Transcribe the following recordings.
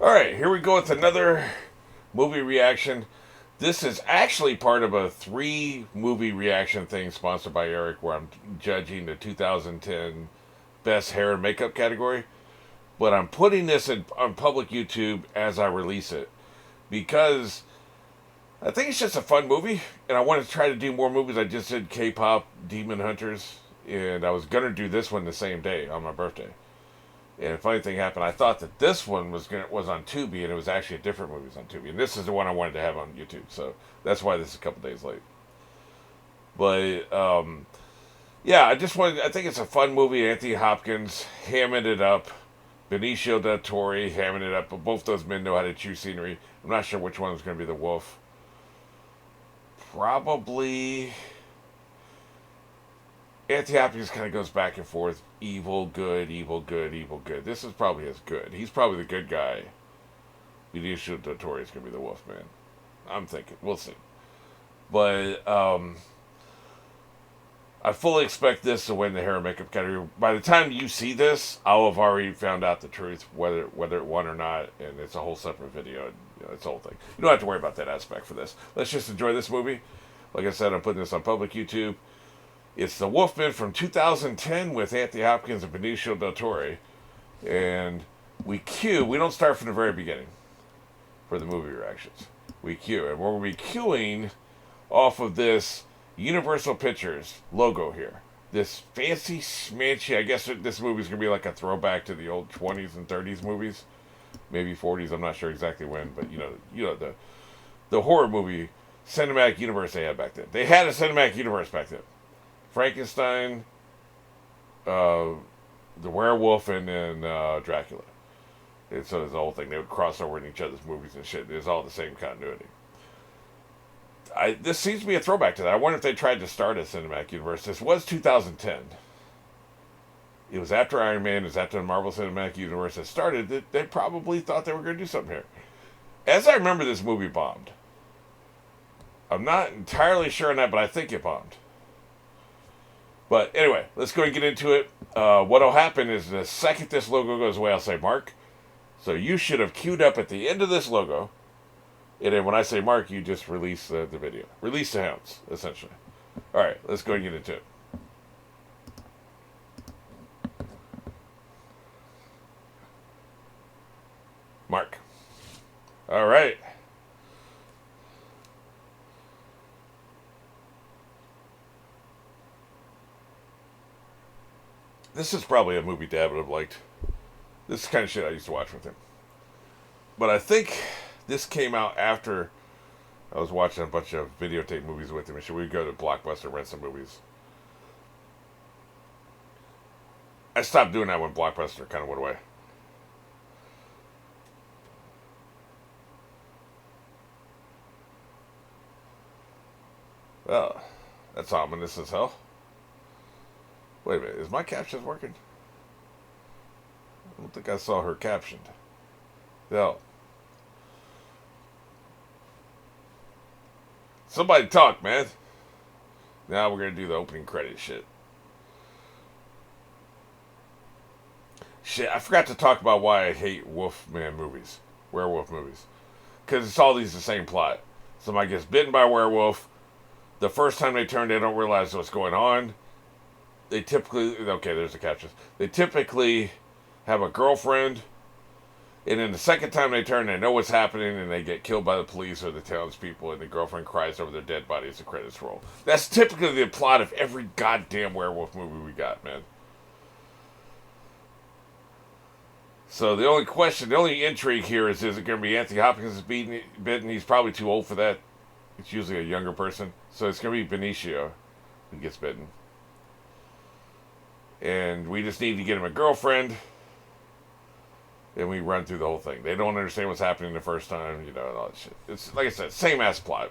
Alright, here we go with another movie reaction. This is actually part of a 3 movie reaction thing sponsored by Eric where I'm judging the 2010 Best Hair and Makeup category. But I'm putting this on public YouTube as I release it because I think it's just a fun movie and I want to try to do more movies. I just did K-pop Demon Hunters and I was going to do this one the same day on my birthday. And a funny thing happened. I thought that this one was on Tubi, and it was actually a different movie on Tubi. And this is the one I wanted to have on YouTube, so that's why this is a couple days late. But yeah, I think it's a fun movie. Anthony Hopkins hamming it up. Benicio del Toro hamming it up. But both those men know how to choose scenery. I'm not sure which one was going to be the wolf. Probably Anthony Hopkins kind of goes back and forth. Evil, good, evil, good, evil, good. This is probably his good. He's probably the good guy. Benicio del Toro is going to be the Wolfman. I'm thinking. We'll see. But I fully expect this to win the hair and makeup category. By the time you see this, I'll have already found out the truth, whether it won or not, and it's a whole separate video. It's a whole thing. You don't have to worry about that aspect for this. Let's just enjoy this movie. Like I said, I'm putting this on public YouTube. It's The Wolfman from 2010 with Anthony Hopkins and Benicio del Toro. And we don't start from the very beginning for the movie reactions. We cue. And we'll be cueing off of this Universal Pictures logo here. This fancy smanchy, I guess this movie's going to be like a throwback to the old 20s and 30s movies. Maybe 40s, I'm not sure exactly when. But, the horror movie cinematic universe they had back then. They had a cinematic universe back then. Frankenstein, the werewolf, and then Dracula. And so there's the whole thing. They would cross over in each other's movies and shit. It's all the same continuity. This seems to be a throwback to that. I wonder if they tried to start a cinematic universe. This was 2010. It was after Iron Man. It was after the Marvel Cinematic Universe had started. They probably thought they were going to do something here. As I remember, this movie bombed. I'm not entirely sure on that, but I think it bombed. But anyway, let's go and get into it. What'll happen is the second this logo goes away, I'll say Mark. So you should have queued up at the end of this logo. And then when I say Mark, you just release the video. Release the hounds, essentially. All right, let's go and get into it. Mark. All right. This is probably a movie Dad would have liked. This is the kind of shit I used to watch with him. But I think this came out after I was watching a bunch of videotape movies with him. And we'd go to Blockbuster and rent some movies. I stopped doing that when Blockbuster kind of went away. Well, that's ominous as hell. Wait a minute, is my captions working? I don't think I saw her captioned. No. Somebody talk, man. Now we're going to do the opening credit shit. Shit, I forgot to talk about why I hate Wolfman movies. Werewolf movies. Because it's all the same plot. Somebody gets bitten by a werewolf. The first time they turn, they don't realize what's going on. They typically, okay, there's the captions. They typically have a girlfriend, and then the second time they turn, they know what's happening, and they get killed by the police or the townspeople, and the girlfriend cries over their dead body as the credits roll. That's typically the plot of every goddamn werewolf movie we got, man. So the only intrigue here is it going to be Anthony Hopkins is bitten? He's probably too old for that. It's usually a younger person. So it's going to be Benicio who gets bitten. And we just need to get him a girlfriend. And we run through the whole thing. They don't understand what's happening the first time, and all that shit. It's, like I said, same ass plot.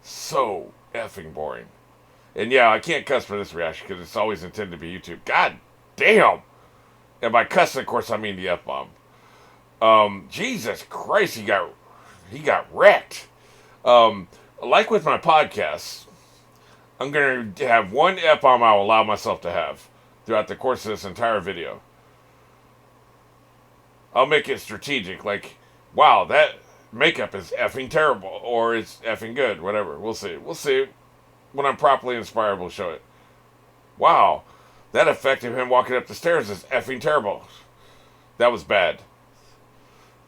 So effing boring. And yeah, I can't cuss for this reaction because it's always intended to be YouTube. God damn! And by cussing, of course, I mean the F-bomb. Jesus Christ, he got wrecked. Like with my podcasts, I'm going to have one F-bomb I'll allow myself to have throughout the course of this entire video. I'll make it strategic. Like, wow, that makeup is effing terrible, or it's effing good. Whatever. We'll see. We'll see. When I'm properly inspired, we'll show it. Wow, that effect of him walking up the stairs is effing terrible. That was bad.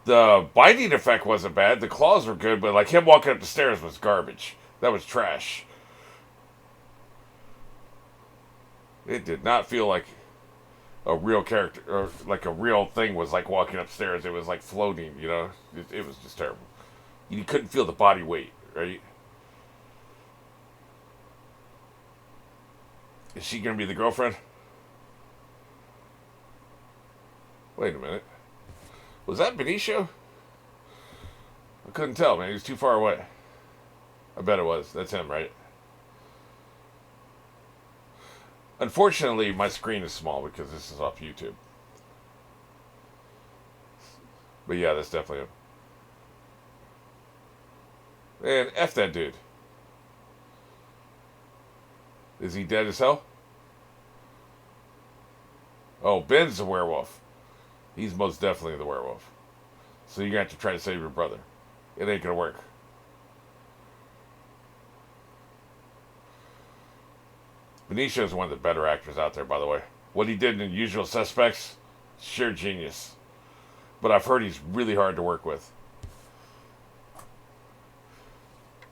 The biting effect wasn't bad. The claws were good, but like him walking up the stairs was garbage. That was trash. It did not feel like a real character or like a real thing was like walking upstairs. It was like floating, you know. It was just terrible. You couldn't feel the body weight, right? Is she gonna be the girlfriend? Wait a minute. Was that Benicio? I couldn't tell, man. He was too far away. I bet it was. That's him, right? Unfortunately, my screen is small because this is off YouTube. But yeah, that's definitely him. Man, F that dude. Is he dead as hell? Oh, Ben's the werewolf. He's most definitely the werewolf. So you're going to have to try to save your brother. It ain't going to work. Benicio is one of the better actors out there, by the way. What he did in Usual Suspects, sheer genius. But I've heard he's really hard to work with.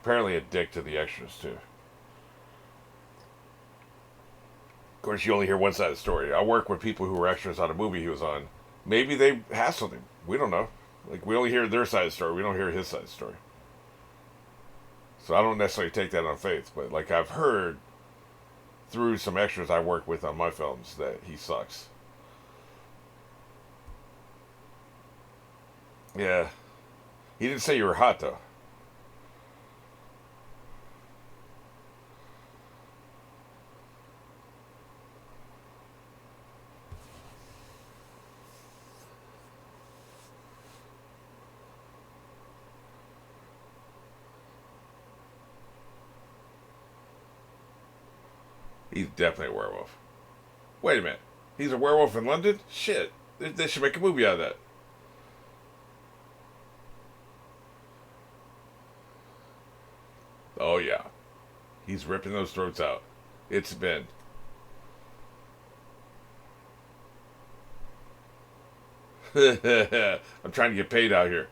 Apparently a dick to the extras, too. Of course, you only hear one side of the story. I work with people who were extras on a movie he was on. Maybe they hassled him. We don't know. Like, we only hear their side of the story. We don't hear his side of the story. So I don't necessarily take that on faith. But, like, I've heard through some extras I work with on my films that he sucks. Yeah. He didn't say you were hot, though. He's definitely a werewolf. Wait a minute. He's a werewolf in London? Shit. They should make a movie out of that. Oh, yeah. He's ripping those throats out. It's Ben. I'm trying to get paid out here.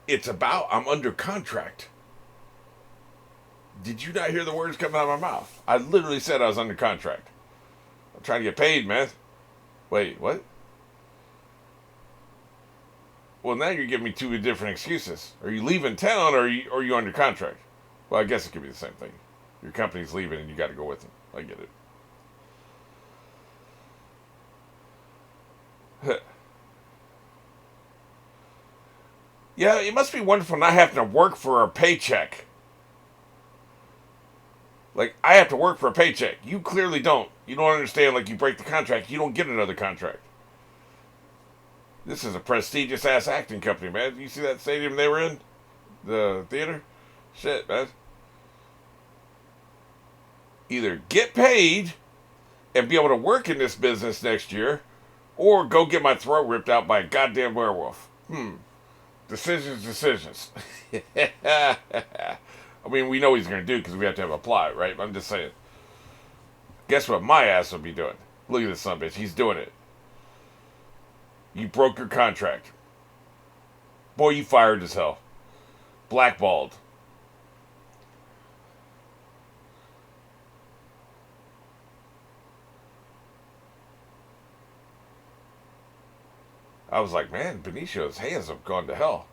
It's about I'm under contract. Did you not hear the words coming out of my mouth? I literally said I was under contract. I'm trying to get paid, man. Wait, what? Well, now you're giving me two different excuses. Are you leaving town or are you under contract? Well, I guess it could be the same thing. Your company's leaving and you got to go with them. I get it. Yeah, it must be wonderful not having to work for a paycheck. Like, I have to work for a paycheck. You clearly don't. You don't understand, like, you break the contract, you don't get another contract. This is a prestigious-ass acting company, man. You see that stadium they were in? The theater? Shit, man. Either get paid and be able to work in this business next year, or go get my throat ripped out by a goddamn werewolf. Decisions. I mean, we know what he's going to do because we have to have a plot, right? I'm just saying. Guess what my ass will be doing? Look at this son of a bitch. He's doing it. You broke your contract. Boy, you fired as hell. Blackballed. I was like, man, Benicio's hands have gone to hell.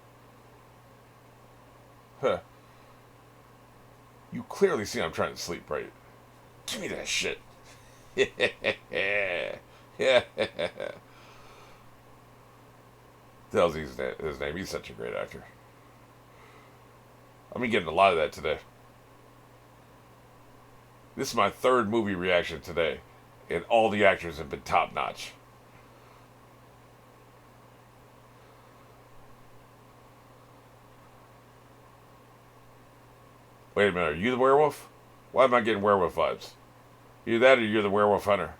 Huh. You clearly see I'm trying to sleep, right? Give me that shit. Yeah. Tells his name. He's such a great actor. I've been getting a lot of that today. This is my third movie reaction today, and all the actors have been top notch. Wait a minute, are you the werewolf? Why am I getting werewolf vibes? Either that or you're the werewolf hunter.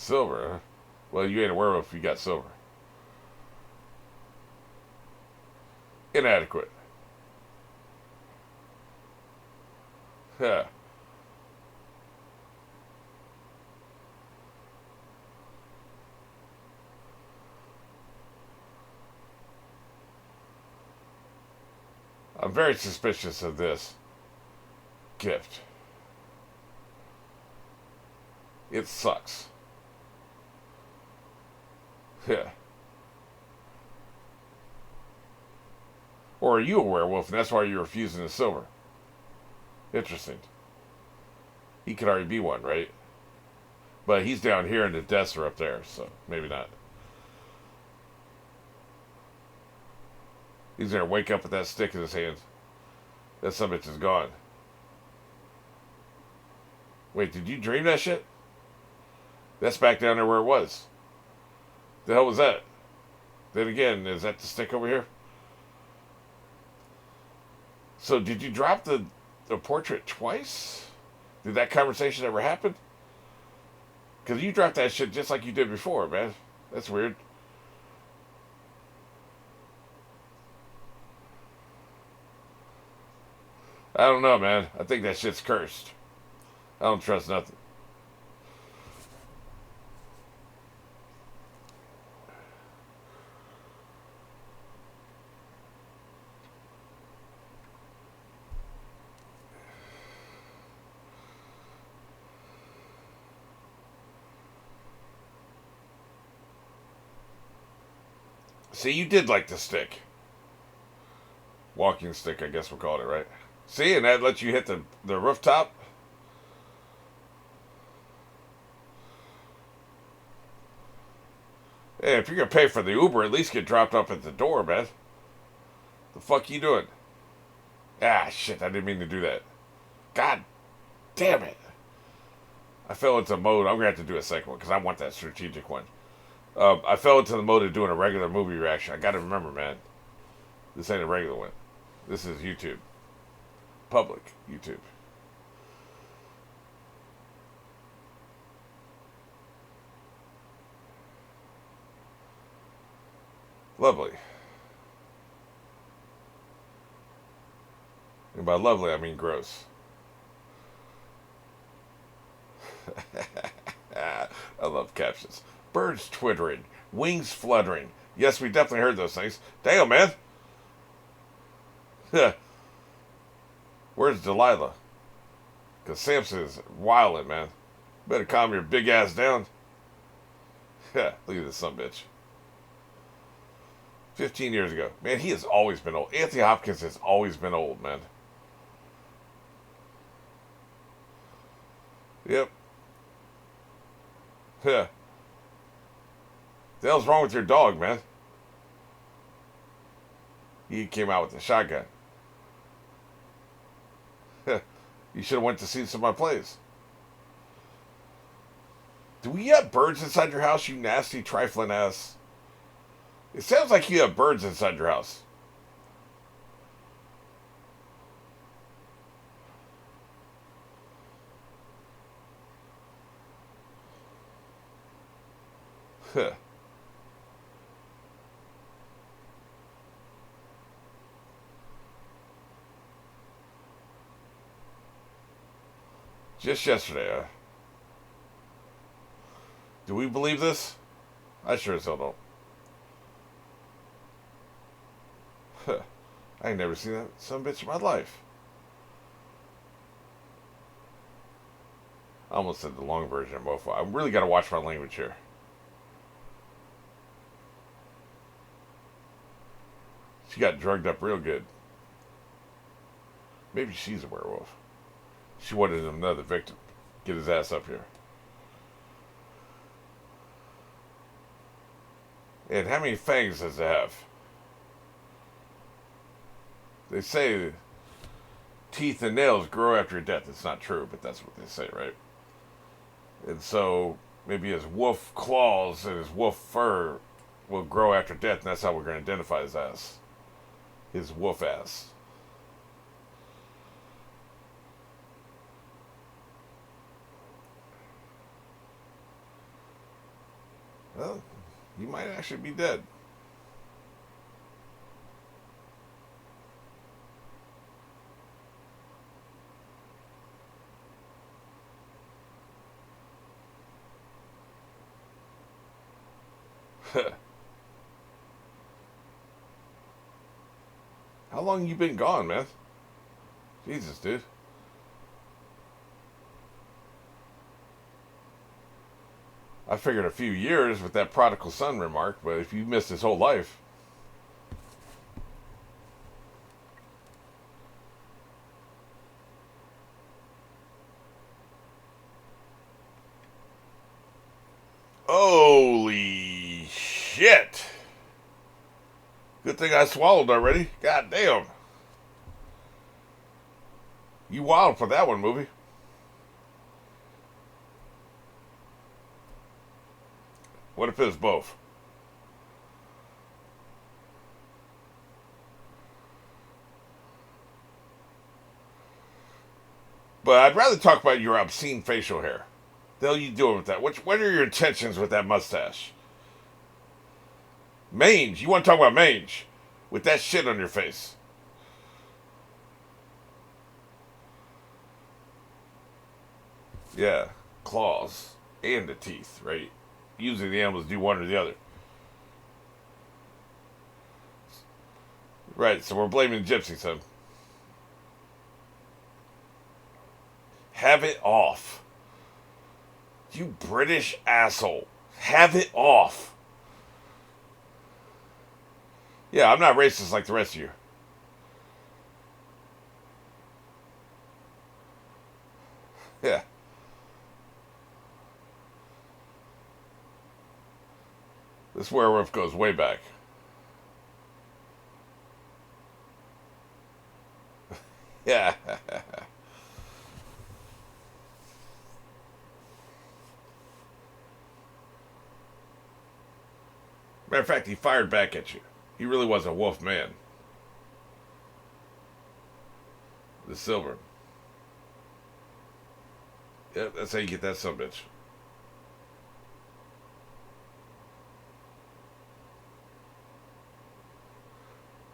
Silver, huh? Well, you ain't a werewolf if you got silver. Inadequate. Yeah. I'm very suspicious of this gift. It sucks. Yeah. Or are you a werewolf and that's why you're refusing the silver? Interesting. He could already be one, right? But he's down here and the deaths are up there, so maybe not. He's gonna wake up with that stick in his hand. That son of a bitch is gone. Wait, did you dream that shit? That's back down there where it was. The hell was that? Then again, is that the stick over here? So did you drop the portrait twice? Did that conversation ever happen? Because you dropped that shit just like you did before, man. That's weird. I don't know, man. I think that shit's cursed. I don't trust nothing. See, you did like the stick. Walking stick, I guess we'll call it, right? See, and that lets you hit the rooftop. Hey, if you're gonna pay for the Uber, at least get dropped off at the door, man. The fuck you doing? Ah, shit, I didn't mean to do that. God damn it. I fell into mode. I'm gonna have to do a second one because I want that strategic one. I fell into the mode of doing a regular movie reaction. I gotta remember, man. This ain't a regular one. This is YouTube. Public YouTube. Lovely. And by lovely, I mean gross. I love captions. Birds twittering, wings fluttering. Yes, we definitely heard those things. Damn, man. Where's Delilah? Because Samson is wildin', man. Better calm your big ass down. Look at this son bitch. 15 years ago. Man, he has always been old. Anthony Hopkins has always been old, man. Yep. Yeah. The hell's wrong with your dog, man? He came out with a shotgun. You should have went to see some of my plays. Do we have birds inside your house, you nasty trifling ass? It sounds like you have birds inside your house. Huh. Just yesterday, do we believe this? I sure as hell don't. Huh. I ain't never seen that some bitch in my life. I almost said the long version of Mofo. I really got to watch my language here. She got drugged up real good. Maybe she's a werewolf. She wanted another victim. Get his ass up here. And how many fangs does it have? They say teeth and nails grow after death. It's not true, but that's what they say, right? And so maybe his wolf claws and his wolf fur will grow after death, and that's how we're going to identify his ass. His wolf ass. Well, you might actually be dead. How long you been gone, man? Jesus, dude. I figured a few years with that prodigal son remark, but if you missed his whole life. Holy shit. Good thing I swallowed already. God damn. You wild for that one, movie. What if it was both? But I'd rather talk about your obscene facial hair. The hell you doing with that? What are your intentions with that mustache? Mange. You want to talk about mange? With that shit on your face. Yeah. Claws. And the teeth, right? Usually the animals do one or the other. Right, so we're blaming Gypsy, son. Have it off. You British asshole. Have it off. Yeah, I'm not racist like the rest of you. Yeah. This werewolf goes way back. Yeah. Matter of fact, he fired back at you. He really was a wolf man. The silver. Yep, that's how you get that son bitch.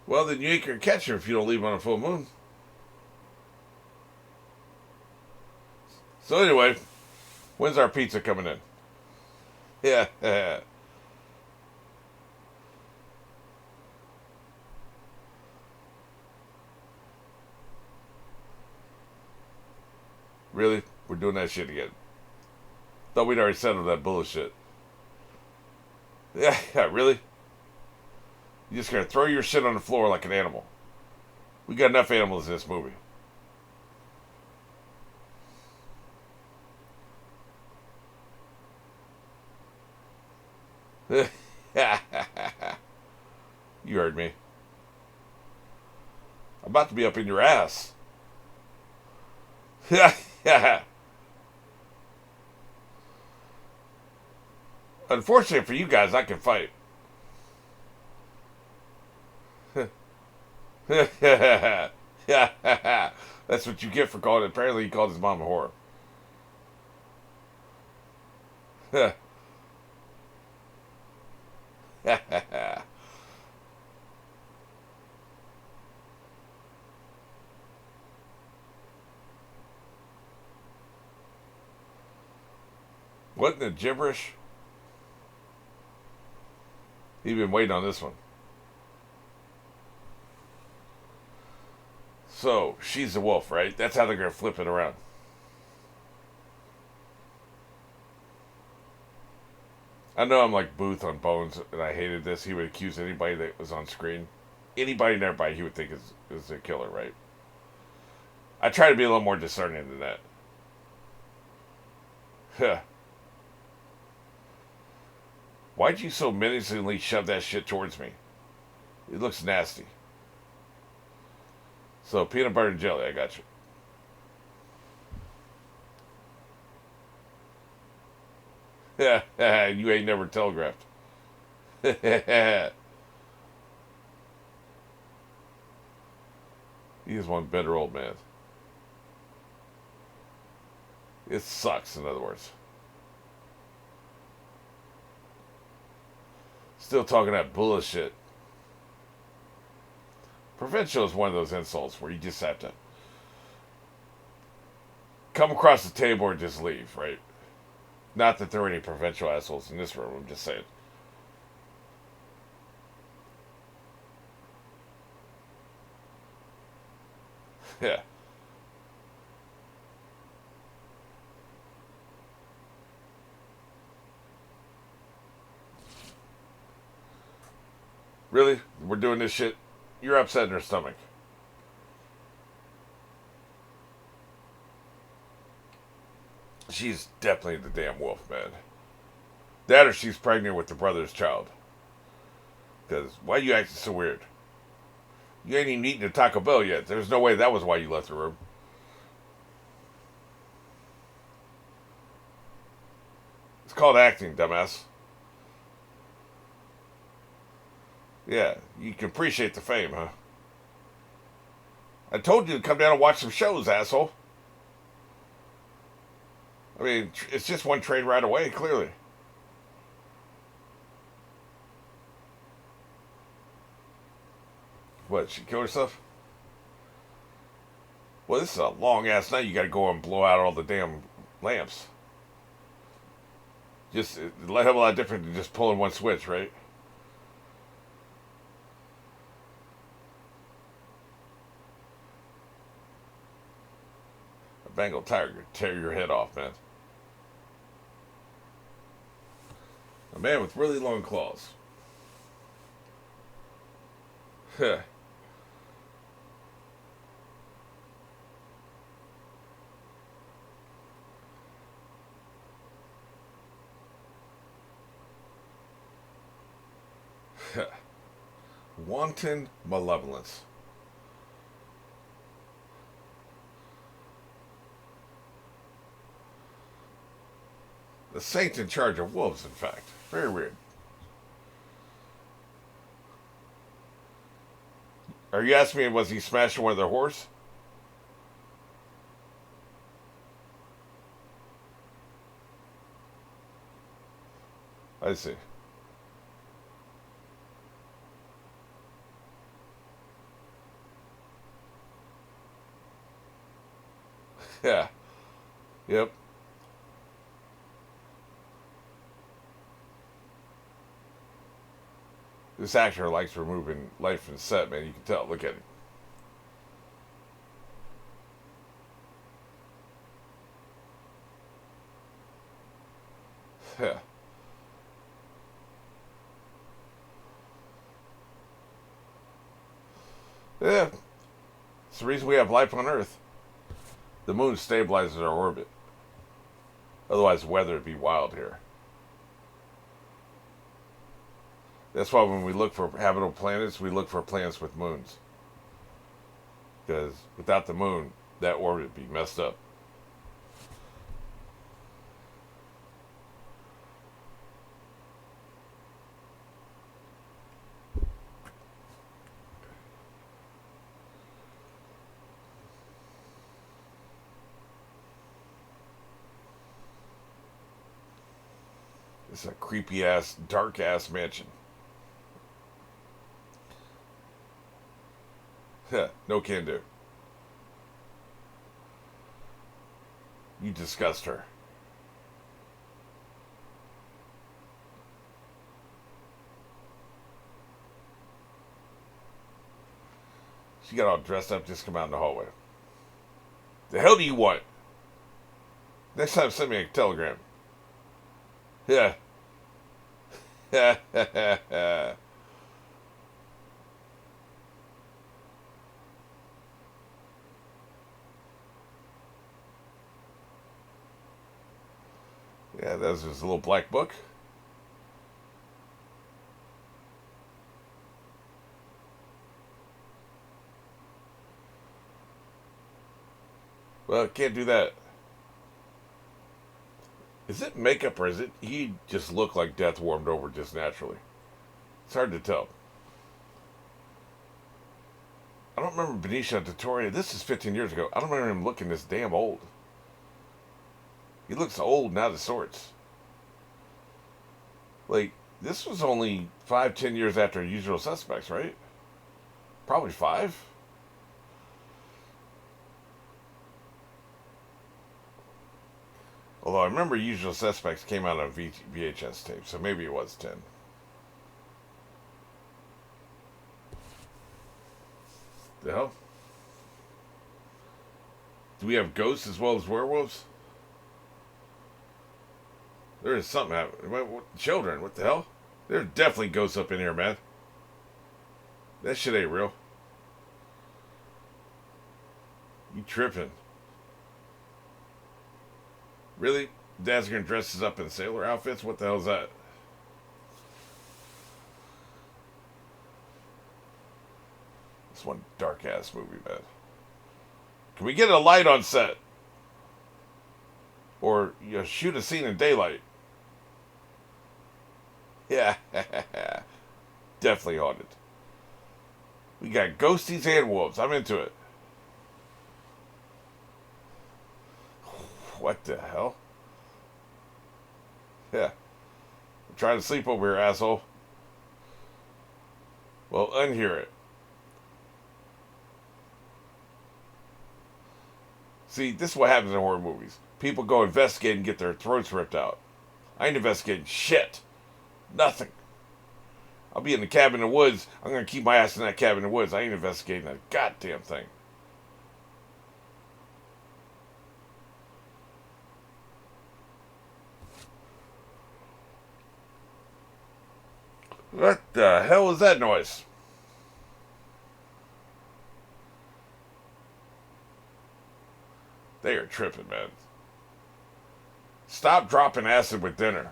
Well, then you ain't gonna catch her if you don't leave on a full moon. So anyway, when's our pizza coming in? Yeah. Really? We're doing that shit again. Thought we'd already settled that bullshit. Yeah, really? You just gonna throw your shit on the floor like an animal. We got enough animals in this movie. You heard me. I'm about to be up in your ass. Unfortunately for you guys, I can fight. That's what you get for calling it. Apparently, he called his mom a whore. What in the gibberish? He's been waiting on this one. So, she's the wolf, right? That's how they're going to flip it around. I know I'm like Booth on Bones, and I hated this. He would accuse anybody that was on screen. Anybody and everybody he would think is a killer, right? I try to be a little more discerning than that. Huh. Why'd you so menacingly shove that shit towards me? It looks nasty. So, peanut butter and jelly, I got you. Yeah, you ain't never telegraphed. He is one bitter old man. It sucks, in other words. Still talking that bullshit. Provincial is one of those insults where you just have to come across the table and just leave, right? Not that there are any provincial assholes in this room, I'm just saying. Yeah. Really? We're doing this shit? You're upset in her stomach. She's definitely the damn wolf, man. That or she's pregnant with the brother's child. Because why are you acting so weird? You ain't even eaten a Taco Bell yet. There's no way that was why you left the room. It's called acting, dumbass. Yeah, you can appreciate the fame, huh? I told you to come down and watch some shows, asshole. I mean, it's just one train ride away, clearly. What, she killed herself? Well, this is a long-ass night. You gotta go and blow out all the damn lamps. Just, a hell of a lot different than just pulling one switch, right? A Bengal tiger could tear your head off, man. A man with really long claws. Huh. Wanton malevolence. The saint in charge of wolves, in fact. Very weird. Are you asking me, was he smashing one of their horse? I see. Yeah. Yep. This actor likes removing life from set, man. You can tell. Look at him. Yeah. Yeah. It's the reason we have life on Earth. The moon stabilizes our orbit. Otherwise, the weather would be wild here. That's why when we look for habitable planets, we look for planets with moons. Because without the moon, that orbit would be messed up. It's a creepy ass, dark ass mansion. No can do. You disgust her. She got all dressed up, just come out in the hallway. The hell do you want? Next time, send me a telegram. Yeah. Yeah, that's just a little black book. Well, can't do that. Is it makeup or is it he just looked like death warmed over just naturally? It's hard to tell. I don't remember Benicio Dettori. This is 15 years ago. I don't remember him looking this damn old. He looks old and out of sorts. Like, This was only 5-10 years after Usual Suspects, right? Probably 5. Although I remember Usual Suspects came out on VHS tape, so maybe it was 10. The hell? Do we have ghosts as well as werewolves? There is something happening. Children, what the hell? There's definitely ghosts up in here, man. That shit ain't real. You tripping. Really? Dad's gonna dress us up in sailor outfits? What the hell is that? This one dark ass movie, man. Can we get a light on set? Or shoot a scene in daylight? Yeah. Definitely haunted. We got ghosties and wolves. I'm into it. What the hell? Yeah. I'm trying to sleep over here, asshole. Well, unhear it. See, this is what happens in horror movies. People go investigate and get their throats ripped out. I ain't investigating shit. Nothing. I'll be in the cabin in the woods. I'm going to keep my ass in that cabin in the woods. I ain't investigating a goddamn thing. What the hell was that noise? They are tripping, man. Stop dropping acid with dinner.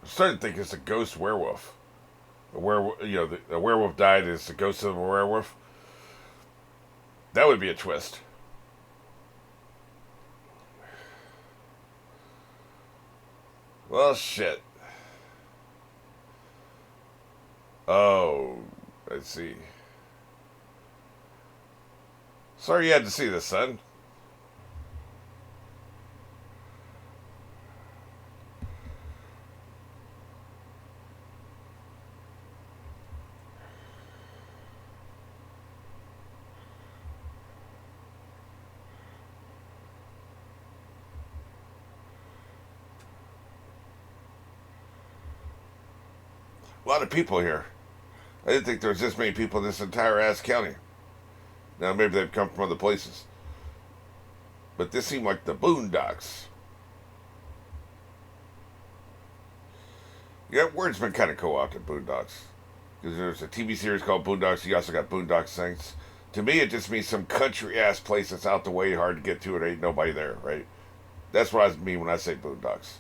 I'm starting to think it's a ghost werewolf. A werewolf, the werewolf died. It's the ghost of a werewolf. That would be a twist. Well, shit. Oh, I see. Sorry you had to see this, son. A lot of people here. I didn't think there was this many people in this entire ass county. Now, maybe they've come from other places. But this seemed like the Boondocks. Yeah, that word's been kind of co-opted, Boondocks. Because there's a TV series called Boondocks. You also got Boondock Saints. To me, it just means some country-ass place that's out the way, hard to get to, and ain't nobody there, right? That's what I mean when I say Boondocks.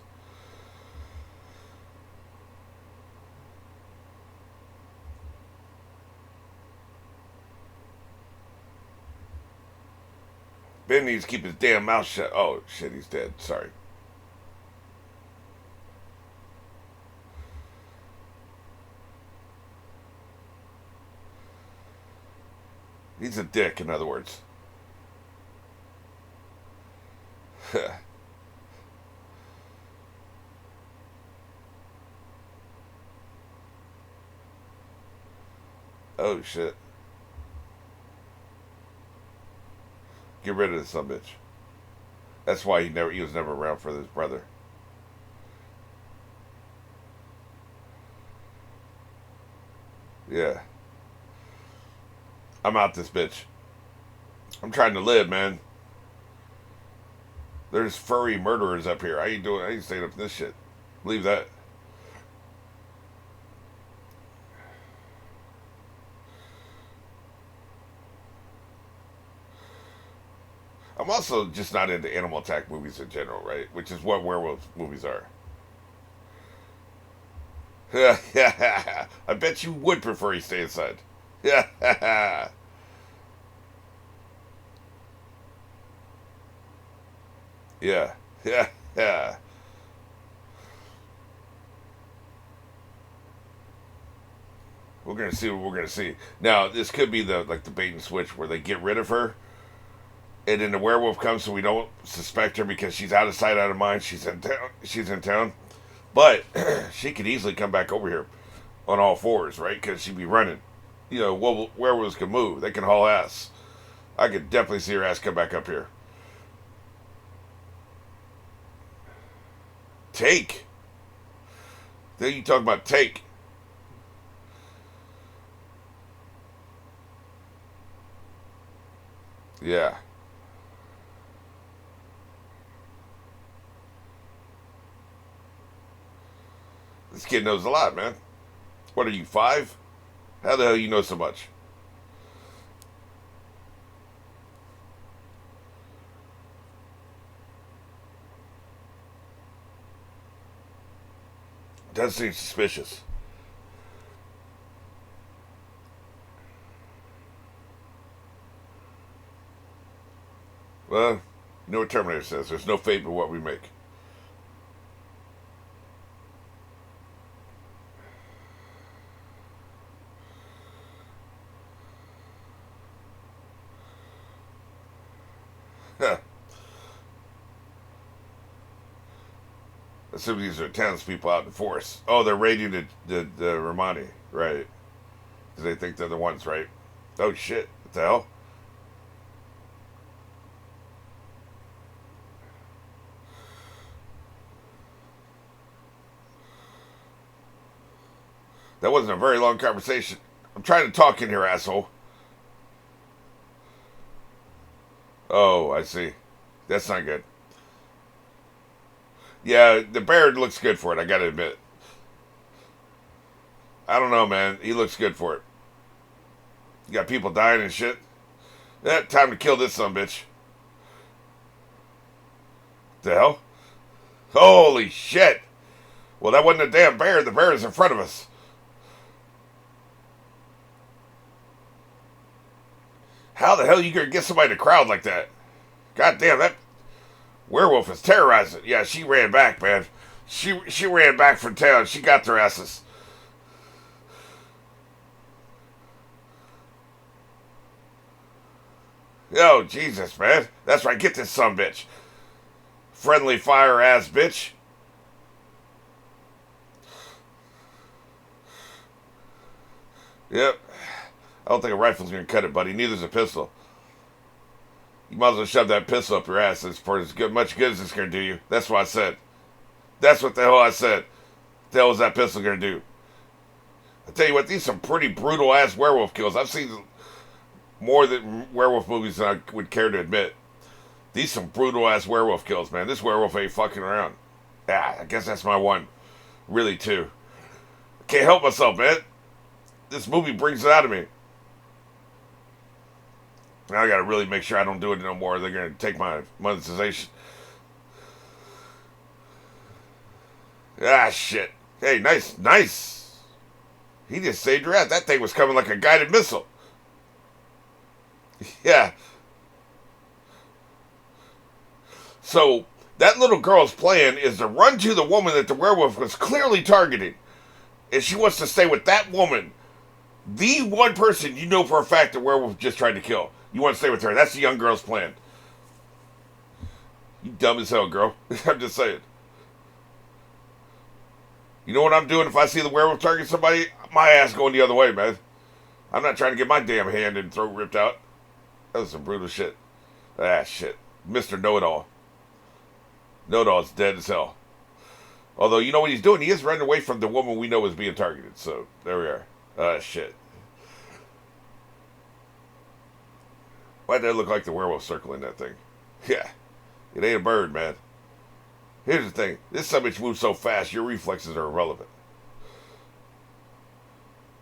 Ben needs to keep his damn mouth shut. Oh, shit, he's dead. Sorry. He's a dick, in other words. Oh, shit. Get rid of this son bitch. That's why he was never around for his brother. Yeah. I'm out this bitch. I'm trying to live, man. There's furry murderers up here. I ain't staying up in this shit. Leave that. I'm also just not into animal attack movies in general, right? Which is what werewolf movies are. I bet you would prefer he stay inside. Yeah. Yeah. Yeah. We're gonna see what we're gonna see. Now, this could be the bait and switch where they get rid of her, and then the werewolf comes, so we don't suspect her because she's out of sight, out of mind. She's in town. She's in town, but she could easily come back over here on all fours, right? Because she'd be running. You know, werewolves can move. They can haul ass. I could definitely see her ass come back up here. Take. Then you talk about take. Yeah. This kid knows a lot, man. What are you, 5? How the hell you know so much? Does seem suspicious. Well, you know what Terminator says. There's no fate but what we make. Assume these are townspeople out in force. Oh, they're raiding the Romani, right? Because they think they're the ones, right? Oh shit! What the hell? That wasn't a very long conversation. I'm trying to talk in here, asshole. Oh, I see. That's not good. Yeah, the bear looks good for it, I gotta admit. I don't know, man. He looks good for it. You got people dying and shit. Time to kill this son bitch. The hell? Holy shit! Well, that wasn't a damn bear. The bear is in front of us. How the hell you gonna get somebody to crowd like that? God damn, that werewolf is terrorizing. Yeah, she ran back, man. She ran back from town. She got their asses. Yo, Jesus, man. That's right. Get this son bitch. Friendly fire ass bitch. Yep. I don't think a rifle's gonna cut it, buddy. Neither's a pistol. You might as well shove that pistol up your ass. It's for as good, much good as it's gonna do you. That's what I said. That's what the hell I said. What the hell is that pistol gonna do? I tell you what, these are some pretty brutal ass werewolf kills. I've seen more than werewolf movies than I would care to admit. These some brutal ass werewolf kills, man. This werewolf ain't fucking around. Yeah, I guess that's my one. Really, too. Can't help myself, man. This movie brings it out of me. Now I gotta really make sure I don't do it no more. They're gonna take my monetization. Ah, shit. Hey, nice. He just saved her ass. That thing was coming like a guided missile. Yeah. So, that little girl's plan is to run to the woman that the werewolf was clearly targeting. And she wants to stay with that woman. The one person you know for a fact the werewolf just tried to kill. You want to stay with her. That's the young girl's plan. You dumb as hell, girl. I'm just saying. You know what I'm doing if I see the werewolf target somebody? My ass going the other way, man. I'm not trying to get my damn hand and throat ripped out. That was some brutal shit. Ah, shit. Mr. Know-It-All. Know-It-All's dead as hell. Although, you know what he's doing? He is running away from the woman we know is being targeted. So, there we are. Ah, shit. Why'd that look like the werewolf circling that thing? Yeah. It ain't a bird, man. Here's the thing. This summit moves so fast, your reflexes are irrelevant.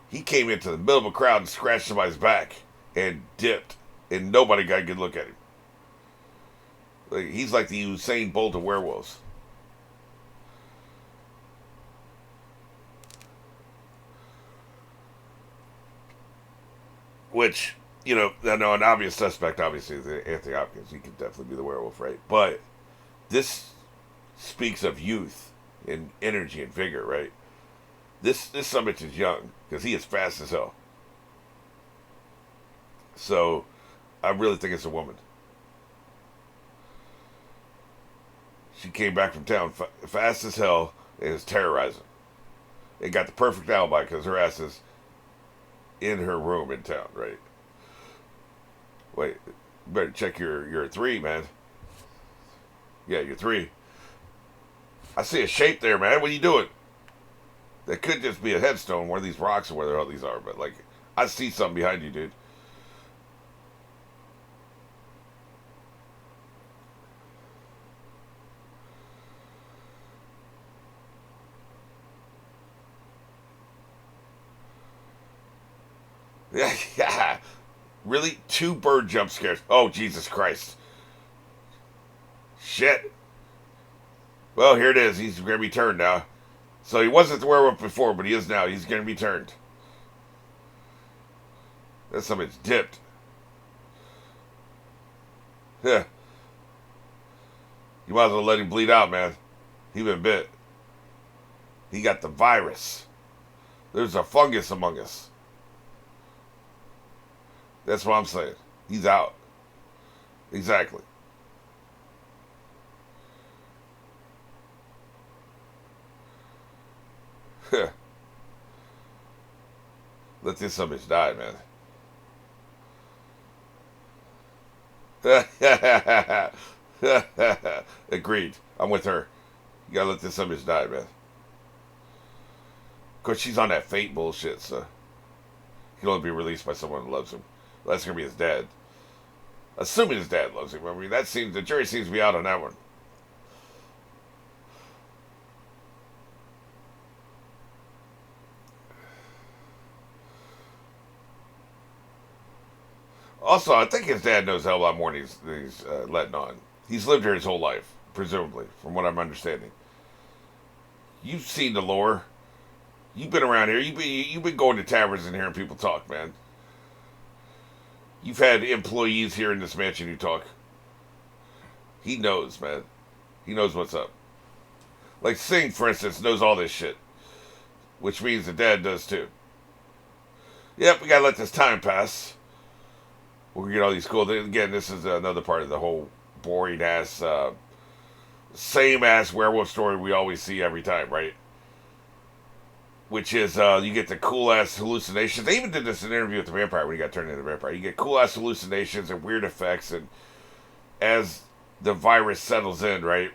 He came into the middle of a crowd and scratched somebody's back and dipped. And nobody got a good look at him. Like, he's like the Usain Bolt of werewolves. Which, you know, an obvious suspect, obviously, is Anthony Hopkins. He could definitely be the werewolf, right? But this speaks of youth and energy and vigor, right? This summit is young because he is fast as hell. So I really think it's a woman. She came back from town fast as hell and is terrorizing. It got the perfect alibi because her ass is in her room in town, right? Wait, you better check your 3, man. Yeah, you're 3. I see a shape there, man. What are you doing? That could just be a headstone, one of these rocks or where the hell these are, but like, I see something behind you, dude. Yeah, really? 2 bird jump scares. Oh, Jesus Christ. Shit. Well, here it is. He's going to be turned now. So he wasn't the werewolf before, but he is now. He's going to be turned. That's something's dipped. Yeah. You might as well let him bleed out, man. He been bit. He got the virus. There's a fungus among us. That's what I'm saying. He's out. Exactly. Let this some bitch die, man. Agreed. I'm with her. You gotta let this some bitch die, man. Of course, she's on that fate bullshit, so he can only be released by someone who loves him. Well, that's gonna be his dad. Assuming his dad loves him. I mean, the jury seems to be out on that one. Also, I think his dad knows a hell of a lot more than he's letting on. He's lived here his whole life, presumably, from what I'm understanding. You've seen the lore. You've been around here. You've been going to taverns and hearing people talk, man. You've had employees here in this mansion who talk. He knows, man. He knows what's up. Like Singh, for instance, knows all this shit. Which means the dad does too. Yep, we gotta let this time pass. We'll get all these cool things. Again, this is another part of the whole boring ass, same ass werewolf story we always see every time, right? Which is, you get the cool ass hallucinations. They even did this in an interview with the vampire when he got turned into a vampire. You get cool ass hallucinations and weird effects, and as the virus settles in, right?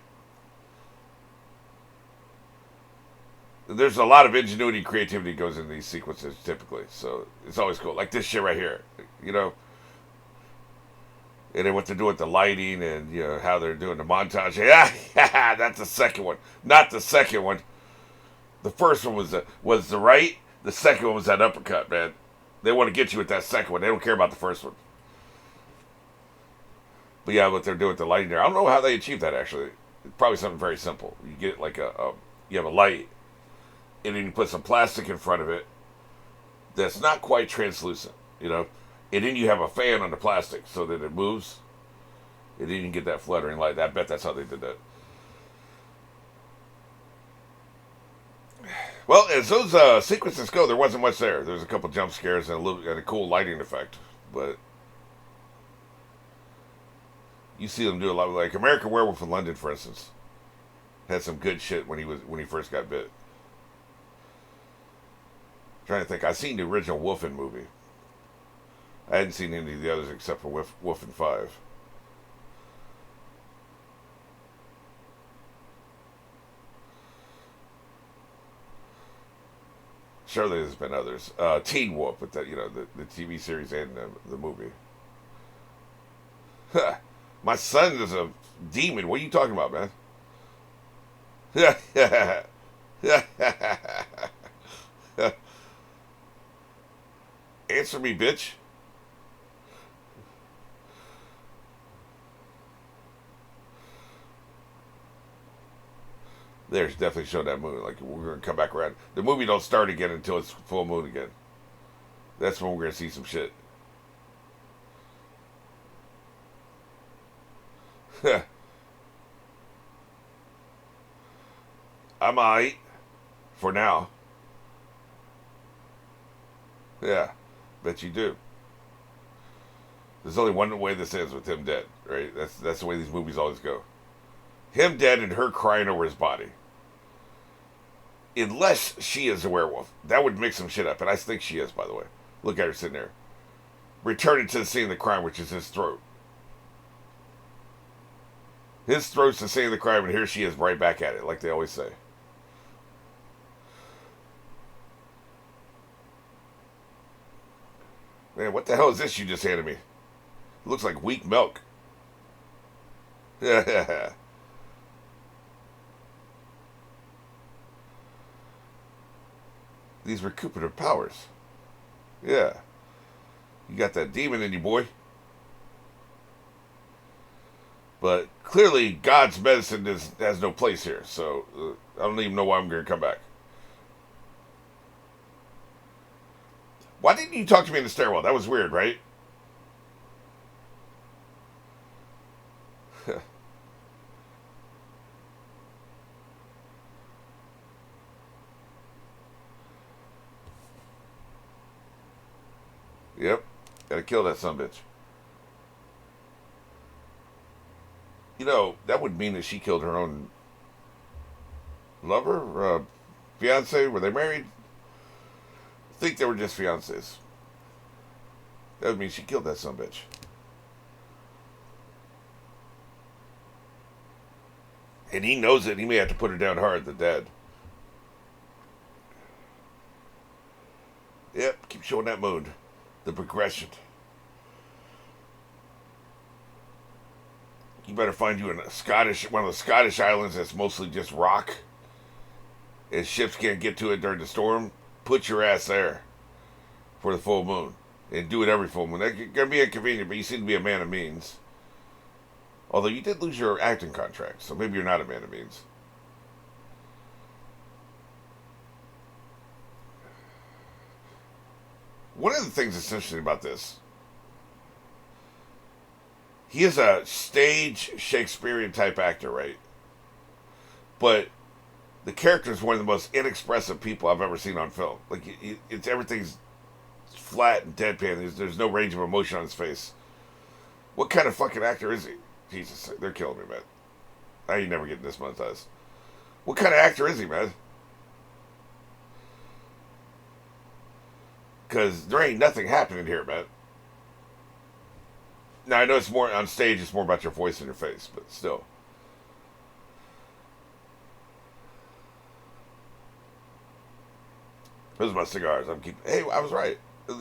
There's a lot of ingenuity and creativity goes into these sequences typically, so it's always cool. Like this shit right here, you know? And then what they're doing with the lighting and, you know, how they're doing the montage. Yeah, that's the second one. Not the second one. The first one was the right. The second one was that uppercut, man. They want to get you with that second one. They don't care about the first one. But yeah, what they're doing with the lighting there. I don't know how they achieve that, actually. It's probably something very simple. You get like you have a light, and then you put some plastic in front of it that's not quite translucent, you know? And then you have a fan on the plastic so that it moves. And then you can get that fluttering light. I bet that's how they did that. Well, as those sequences go, there wasn't much there. There was a couple jump scares and a cool lighting effect. But you see them do a lot. Like American Werewolf in London, for instance, had some good shit when he first got bit. I'm trying to think. I've seen the original Wolfen movie. I hadn't seen any of the others except for Wolfen 5. Surely there's been others. Teen Wolf, but that, you know, the TV series and the movie. Huh. My son is a demon. What are you talking about, man? Answer me, bitch. There's definitely showing that moon. Like, we're going to come back around. The movie don't start again until it's full moon again. That's when we're going to see some shit. I'm alright. For now. Yeah. Bet you do. There's only one way this ends, with him dead, right? That's the way these movies always go. Him dead and her crying over his body. Unless she is a werewolf. That would mix some shit up. And I think she is, by the way. Look at her sitting there. Returning to the scene of the crime, which is his throat. His throat's the scene of the crime, and here she is right back at it, like they always say. Man, what the hell is this you just handed me? It looks like weak milk. Yeah. These recuperative powers. Yeah. You got that demon in you, boy. But clearly, God's medicine has no place here, so I don't even know why I'm going to come back. Why didn't you talk to me in the stairwell? That was weird, right? Yep. Gotta kill that sumbitch. You know, that would mean that she killed her own lover? Fiance? Were they married? I think they were just fiancés. That would mean she killed that sumbitch. And he knows it. He may have to put her down hard, the dad. Yep, keep showing that mood. The progression. You better find you in one of the Scottish islands that's mostly just rock. And ships can't get to it during the storm. Put your ass there for the full moon. And do it every full moon. That's going to be inconvenient, but you seem to be a man of means. Although you did lose your acting contract, so maybe you're not a man of means. One of the things that's interesting about this, he is a stage Shakespearean type actor, right? But the character is one of the most inexpressive people I've ever seen on film. Like, everything's flat and deadpan. There's no range of emotion on his face. What kind of fucking actor is he? Jesus, they're killing me, man. I ain't never getting this monetized. What kind of actor is he, man? Because there ain't nothing happening here, man. Now, I know it's more on stage, it's more about your voice and your face, but still. Those are my cigars. Hey, I was right.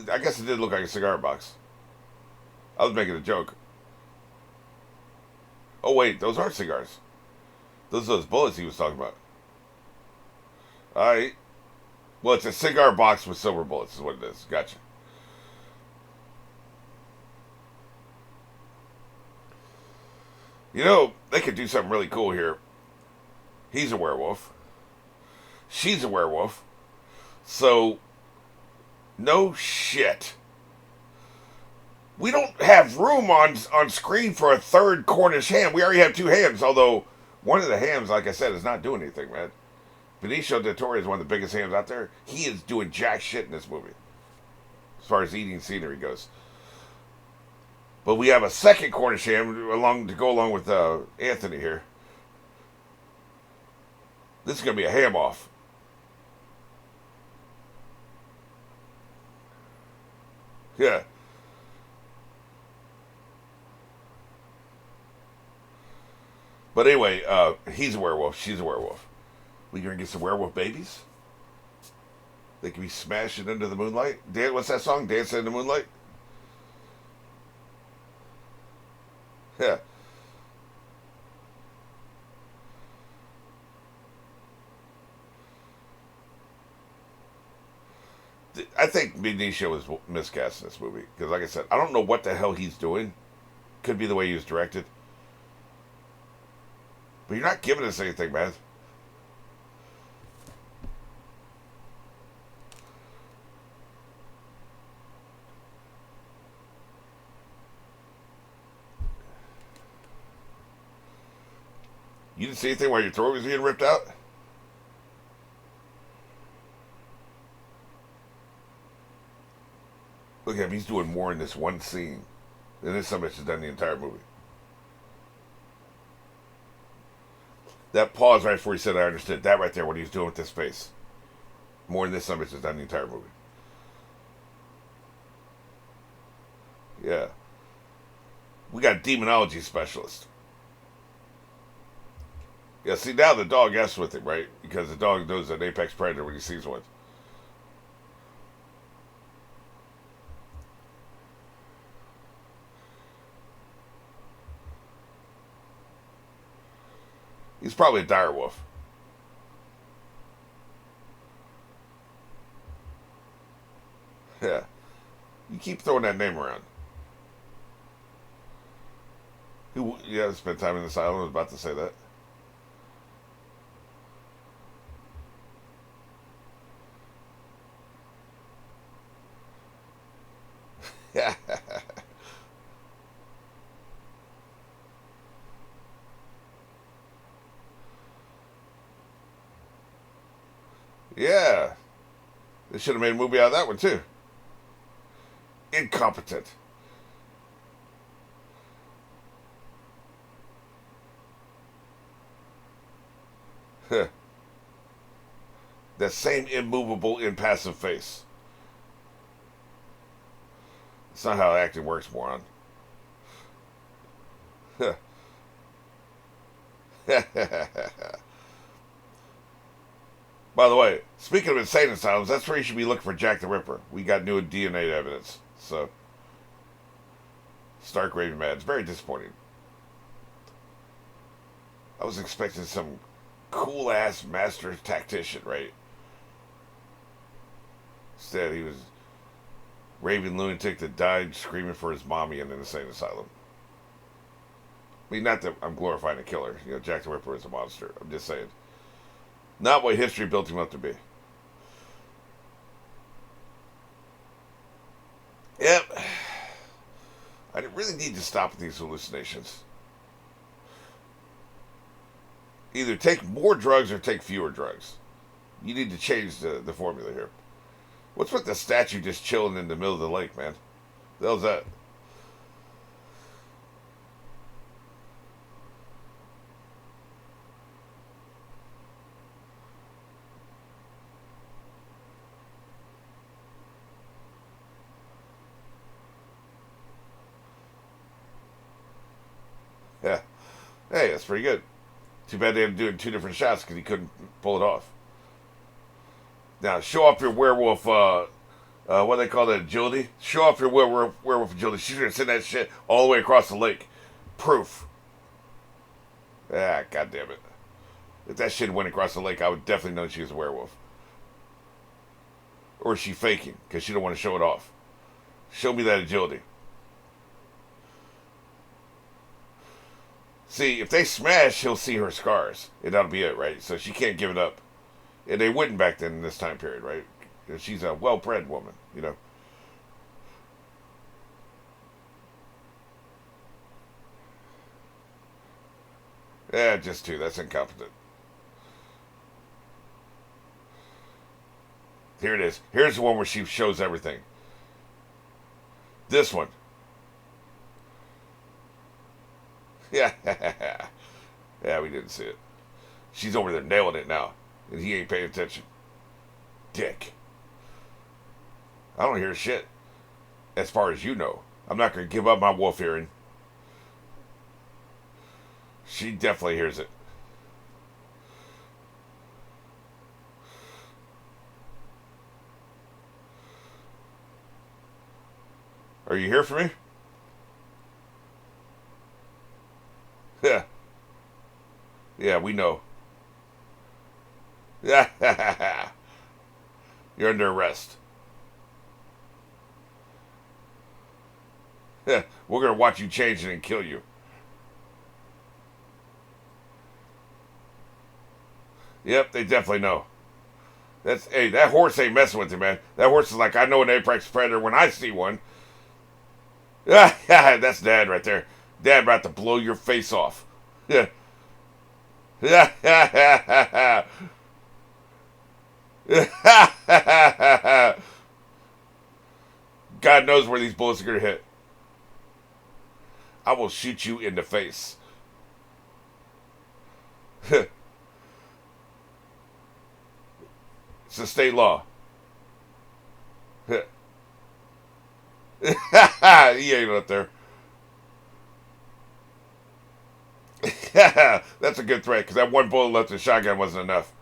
I guess it did look like a cigar box. I was making a joke. Oh, wait, those aren't cigars. Those are those bullets he was talking about. Alright. Well, it's a cigar box with silver bullets is what it is. Gotcha. You know, they could do something really cool here. He's a werewolf. She's a werewolf. So, no shit. We don't have room on screen for a third Cornish ham. We already have two hams, although one of the hams, like I said, is not doing anything, man. Benicio del Toro is one of the biggest hams out there. He is doing jack shit in this movie, as far as eating scenery goes. But we have a second Cornish ham to go along with Anthony here. This is going to be a ham off. Yeah. But anyway, he's a werewolf. She's a werewolf. We gonna get some werewolf babies? They can be smashing into the moonlight. What's that song? Dancing in the Moonlight? Yeah. I think Benicio was miscast in this movie. Because like I said, I don't know what the hell he's doing. Could be the way he was directed. But you're not giving us anything, man. You didn't see anything while your throat was being ripped out? Look at him, he's doing more in this one scene than this so much has done the entire movie. That pause right before he said I understood. That right there, what he was doing with this face. More than this some bitch has done the entire movie. Yeah. We got demonology specialist. Yeah, see, now the dog F's with him, right? Because the dog knows an apex predator when he sees one. He's probably a dire wolf. Yeah. You keep throwing that name around. Who? Yeah, spent time in the asylum. I was about to say that. Yeah. Yeah. They should have made a movie out of that one, too. Incompetent. That same immovable, impassive face. That's not how acting works, moron. By the way, speaking of insane asylums, that's where you should be looking for Jack the Ripper. We got new DNA evidence. So, stark raving mad. It's very disappointing. I was expecting some cool ass master tactician, right? Instead, he was raving lunatic that died screaming for his mommy in an insane asylum. I mean, not that I'm glorifying a killer. You know, Jack the Ripper is a monster. I'm just saying. Not what history built him up to be. Yep. I really need to stop with these hallucinations. Either take more drugs or take fewer drugs. You need to change the formula here. What's with the statue just chilling in the middle of the lake, man? The hell's that? Yeah. Hey, that's pretty good. Too bad they had to do it in two different shots because he couldn't pull it off. Now, show off your werewolf, what do they call that, agility? Show off your werewolf agility. She's going to send that shit all the way across the lake. Proof. Ah, God damn it. If that shit went across the lake, I would definitely know she was a werewolf. Or is she faking because she don't want to show it off? Show me that agility. See, if they smash, he'll see her scars. And that'll be it, right? So she can't give it up. And they wouldn't back then in this time period, right? She's a well-bred woman, you know. Yeah, just two. That's incompetent. Here it is. Here's the one where she shows everything. This one. Yeah. Yeah, we didn't see it. She's over there nailing it now. And he ain't paying attention. Dick. I don't hear shit. As far as you know. I'm not going to give up my wolf hearing. She definitely hears it. Are you here for me? Yeah. Yeah, we know. Yeah. You're under arrest. Yeah. We're going to watch you change it and kill you. Yep, they definitely know. Hey, that horse ain't messing with you, man. That horse is like, I know an apex predator when I see one. Yeah, that's Dad right there. Dad about to blow your face off. Yeah. Yeah. God knows where these bullets are going to hit. I will shoot you in the face. It's the state law. He ain't up there. That's a good threat, because that one bullet left in the shotgun wasn't enough.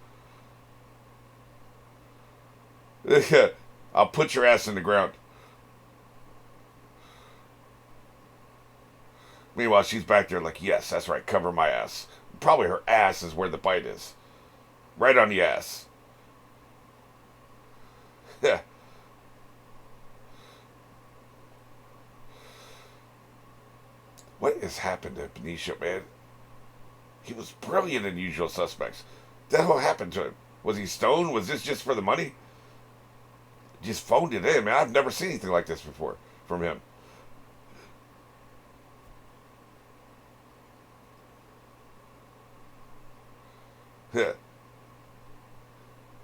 I'll put your ass in the ground. Meanwhile, she's back there like, yes, that's right, cover my ass. Probably her ass is where the bite is. Right on the ass. What has happened to Benicio, man? He was brilliant in Usual Suspects. What happened to him? Was he stoned? Was this just for the money? Just phoned it in, man. I've never seen anything like this before from him.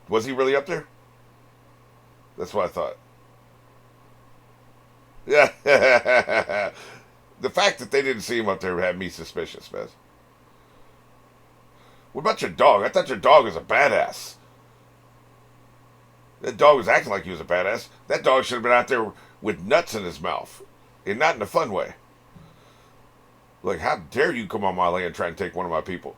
Was he really up there? That's what I thought. Yeah. The fact that they didn't see him up there had me suspicious, man. What about your dog? I thought your dog was a badass. That dog was acting like he was a badass. That dog should have been out there with nuts in his mouth. And not in a fun way. Like, how dare you come on my land and try and take one of my people?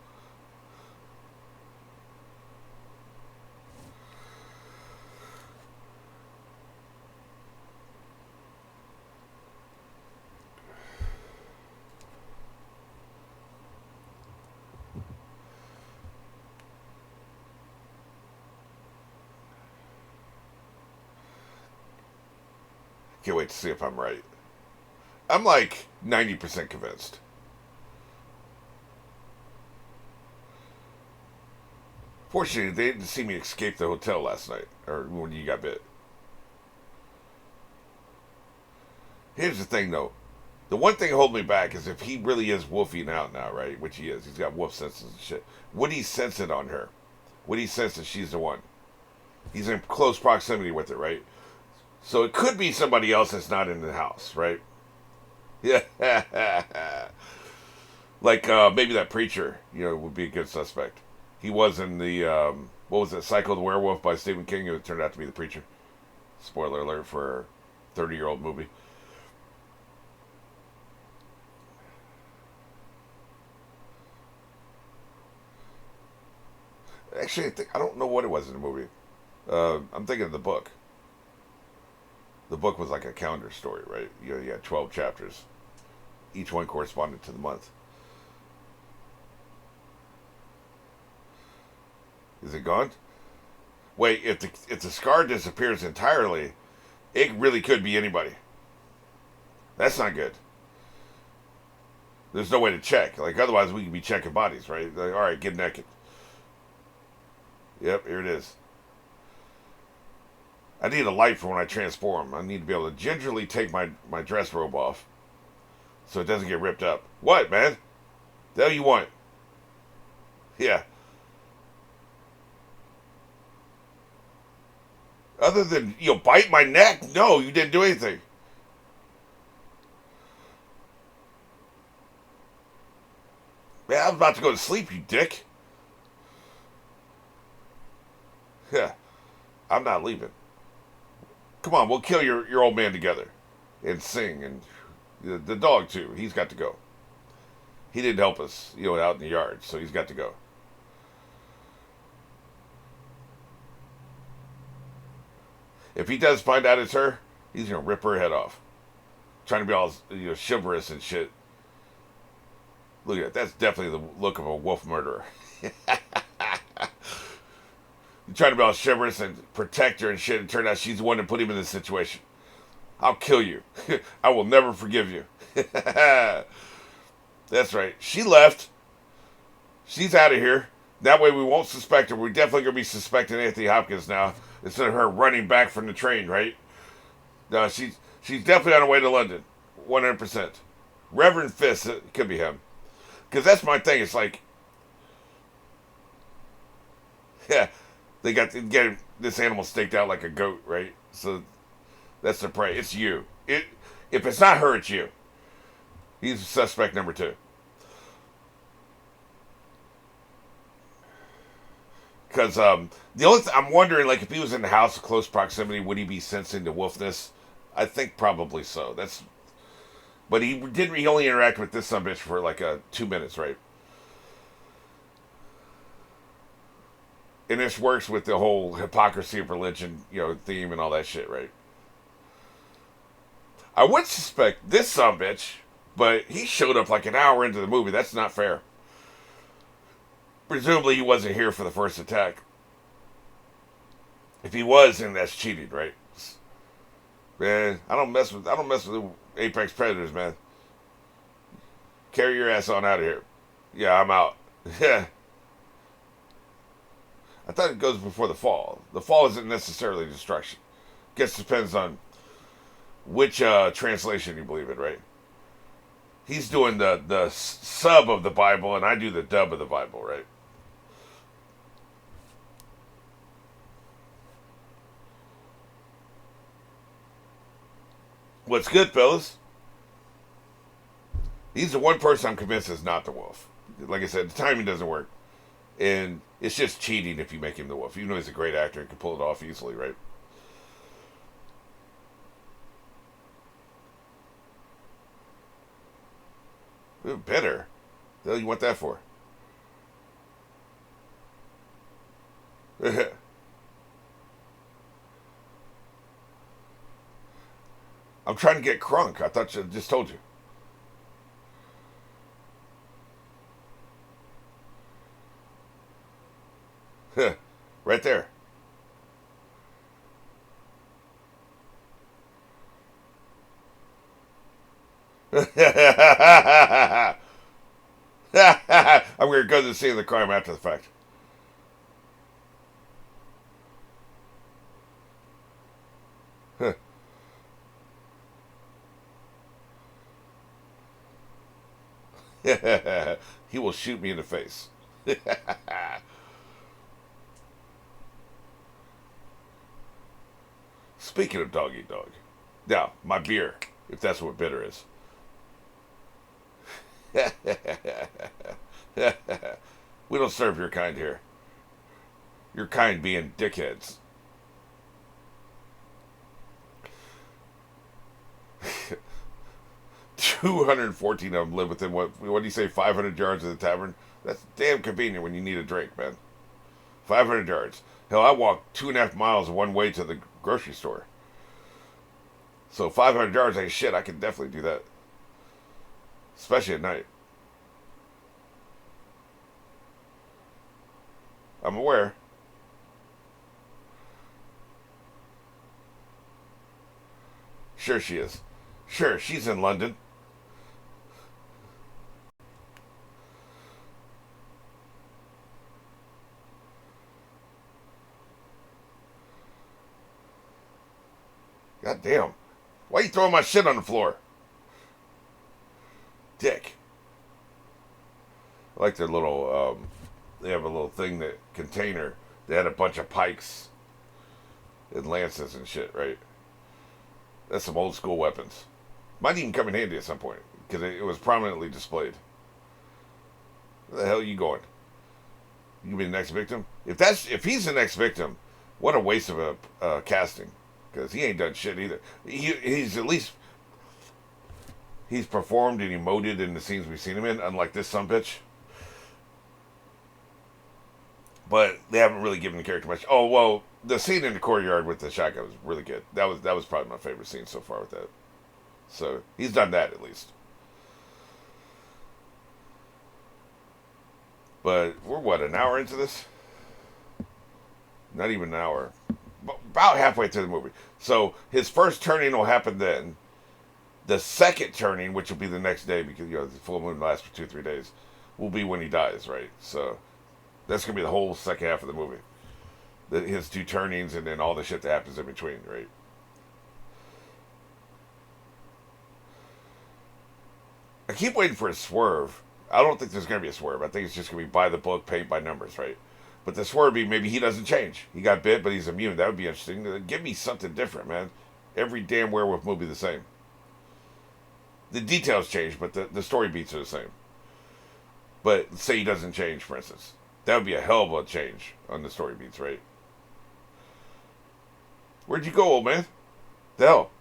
Can't wait to see if I'm right. I'm like 90% convinced. Fortunately, they didn't see me escape the hotel last night, or when you got bit. Here's the thing, though. The one thing holding me back is if he really is wolfing out now, right? Which he is. He's got wolf senses and shit. Would he sense it on her? Would he sense that she's the one? He's in close proximity with it, right? So it could be somebody else that's not in the house, right? Yeah. Like, maybe that preacher, would be a good suspect. He was in the, what was it, Psycho the Werewolf by Stephen King. It turned out to be the preacher. Spoiler alert for a 30-year-old movie. Actually, I don't know what it was in the movie. I'm thinking of the book. The book was like a calendar story, right? You had 12 chapters. Each one corresponded to the month. Is it gone? Wait, if the scar disappears entirely, it really could be anybody. That's not good. There's no way to check. Like, otherwise we could be checking bodies, right? Like, all right, get naked. Yep, here it is. I need a light for when I transform. I need to be able to gingerly take my dress robe off so it doesn't get ripped up. What, man? The hell you want? Yeah. Other than, bite my neck? No, you didn't do anything. Man, I was about to go to sleep, you dick. Yeah. I'm not leaving. Come on, we'll kill your old man together. And sing. And the dog, too. He's got to go. He didn't help us, out in the yard. So he's got to go. If he does find out it's her, he's going to rip her head off. Trying to be all, chivalrous and shit. Look at that. That's definitely the look of a wolf murderer. Trying to be all chivalrous and protect her and shit, and turned out she's the one that put him in this situation. I'll kill you. I will never forgive you. That's right. She left. She's out of here. That way we won't suspect her. We're definitely going to be suspecting Anthony Hopkins now, instead of her running back from the train, right? No, she's definitely on her way to London. 100%. Reverend Fist, it could be him. Because that's my thing. It's like, yeah, they got to get this animal staked out like a goat, right? So that's the prey. It's you. If it's not her, it's you. He's suspect number 2. Because I'm wondering, like, if he was in the house in close proximity, would he be sensing the wolfness? I think probably so. But he didn't. He only interact with this son bitch for like 2 minutes, right? And this works with the whole hypocrisy of religion, theme and all that shit, right? I would suspect this son bitch, but he showed up like an hour into the movie. That's not fair. Presumably, he wasn't here for the first attack. If he was, then that's cheating, right? Man, I don't mess with the apex predators, man. Carry your ass on out of here. Yeah, I'm out. Yeah. I thought it goes before the fall. The fall isn't necessarily destruction. Guess depends on which translation you believe in, right? He's doing the sub of the Bible, and I do the dub of the Bible, right? What's good, fellas? He's the one person I'm convinced is not the wolf. Like I said, the timing doesn't work. And it's just cheating if you make him the wolf. Even though he's a great actor and can pull it off easily, right? Ooh, bitter. The hell you want that for? I'm trying to get crunk. I thought I just told you. Right there. I'm going to go to the scene of the crime after the fact. He will shoot me in the face. Speaking of dog eat dog. Now, my beer, if that's what bitter is. We don't serve your kind here. Your kind being dickheads. 214 of them live within what do you say, 500 yards of the tavern? That's damn convenient when you need a drink, man. 500 yards. Hell, I walked 2.5 miles one way to the grocery store. So 500 yards ain't shit. I can definitely do that. Especially at night. I'm aware. Sure she is. Sure, she's in London. God damn. Why are you throwing my shit on the floor? Dick. I like their little, they have a little thing, that container. They had a bunch of pikes and lances and shit, right? That's some old school weapons. Might even come in handy at some point, because it was prominently displayed. Where the hell are you going? You gonna be the next victim? If he's the next victim, what a waste of a casting. Because he ain't done shit either. He's at least, he's performed and emoted in the scenes we've seen him in, unlike this sumbitch. But they haven't really given the character much. Oh, well, the scene in the courtyard with the shotgun was really good. That was probably my favorite scene so far with that. So he's done that at least. But we're what, an hour into this? Not even an hour. About halfway through the movie. So his first turning will happen then. The second turning, which will be the next day, because the full moon lasts for 2-3 days, will be when he dies, right? So that's gonna be the whole second half of the movie. His two turnings and then all the shit that happens in between, right? I keep waiting for a swerve. I don't think there's gonna be a swerve. I think it's just gonna be by the book, paint by numbers, right? But the swerve be maybe he doesn't change. He got bit, but he's immune. That would be interesting. Give me something different, man. Every damn werewolf movie the same. The details change, but the story beats are the same. But say he doesn't change, for instance. That would be a hell of a change on the story beats, right? Where'd you go, old man? The hell?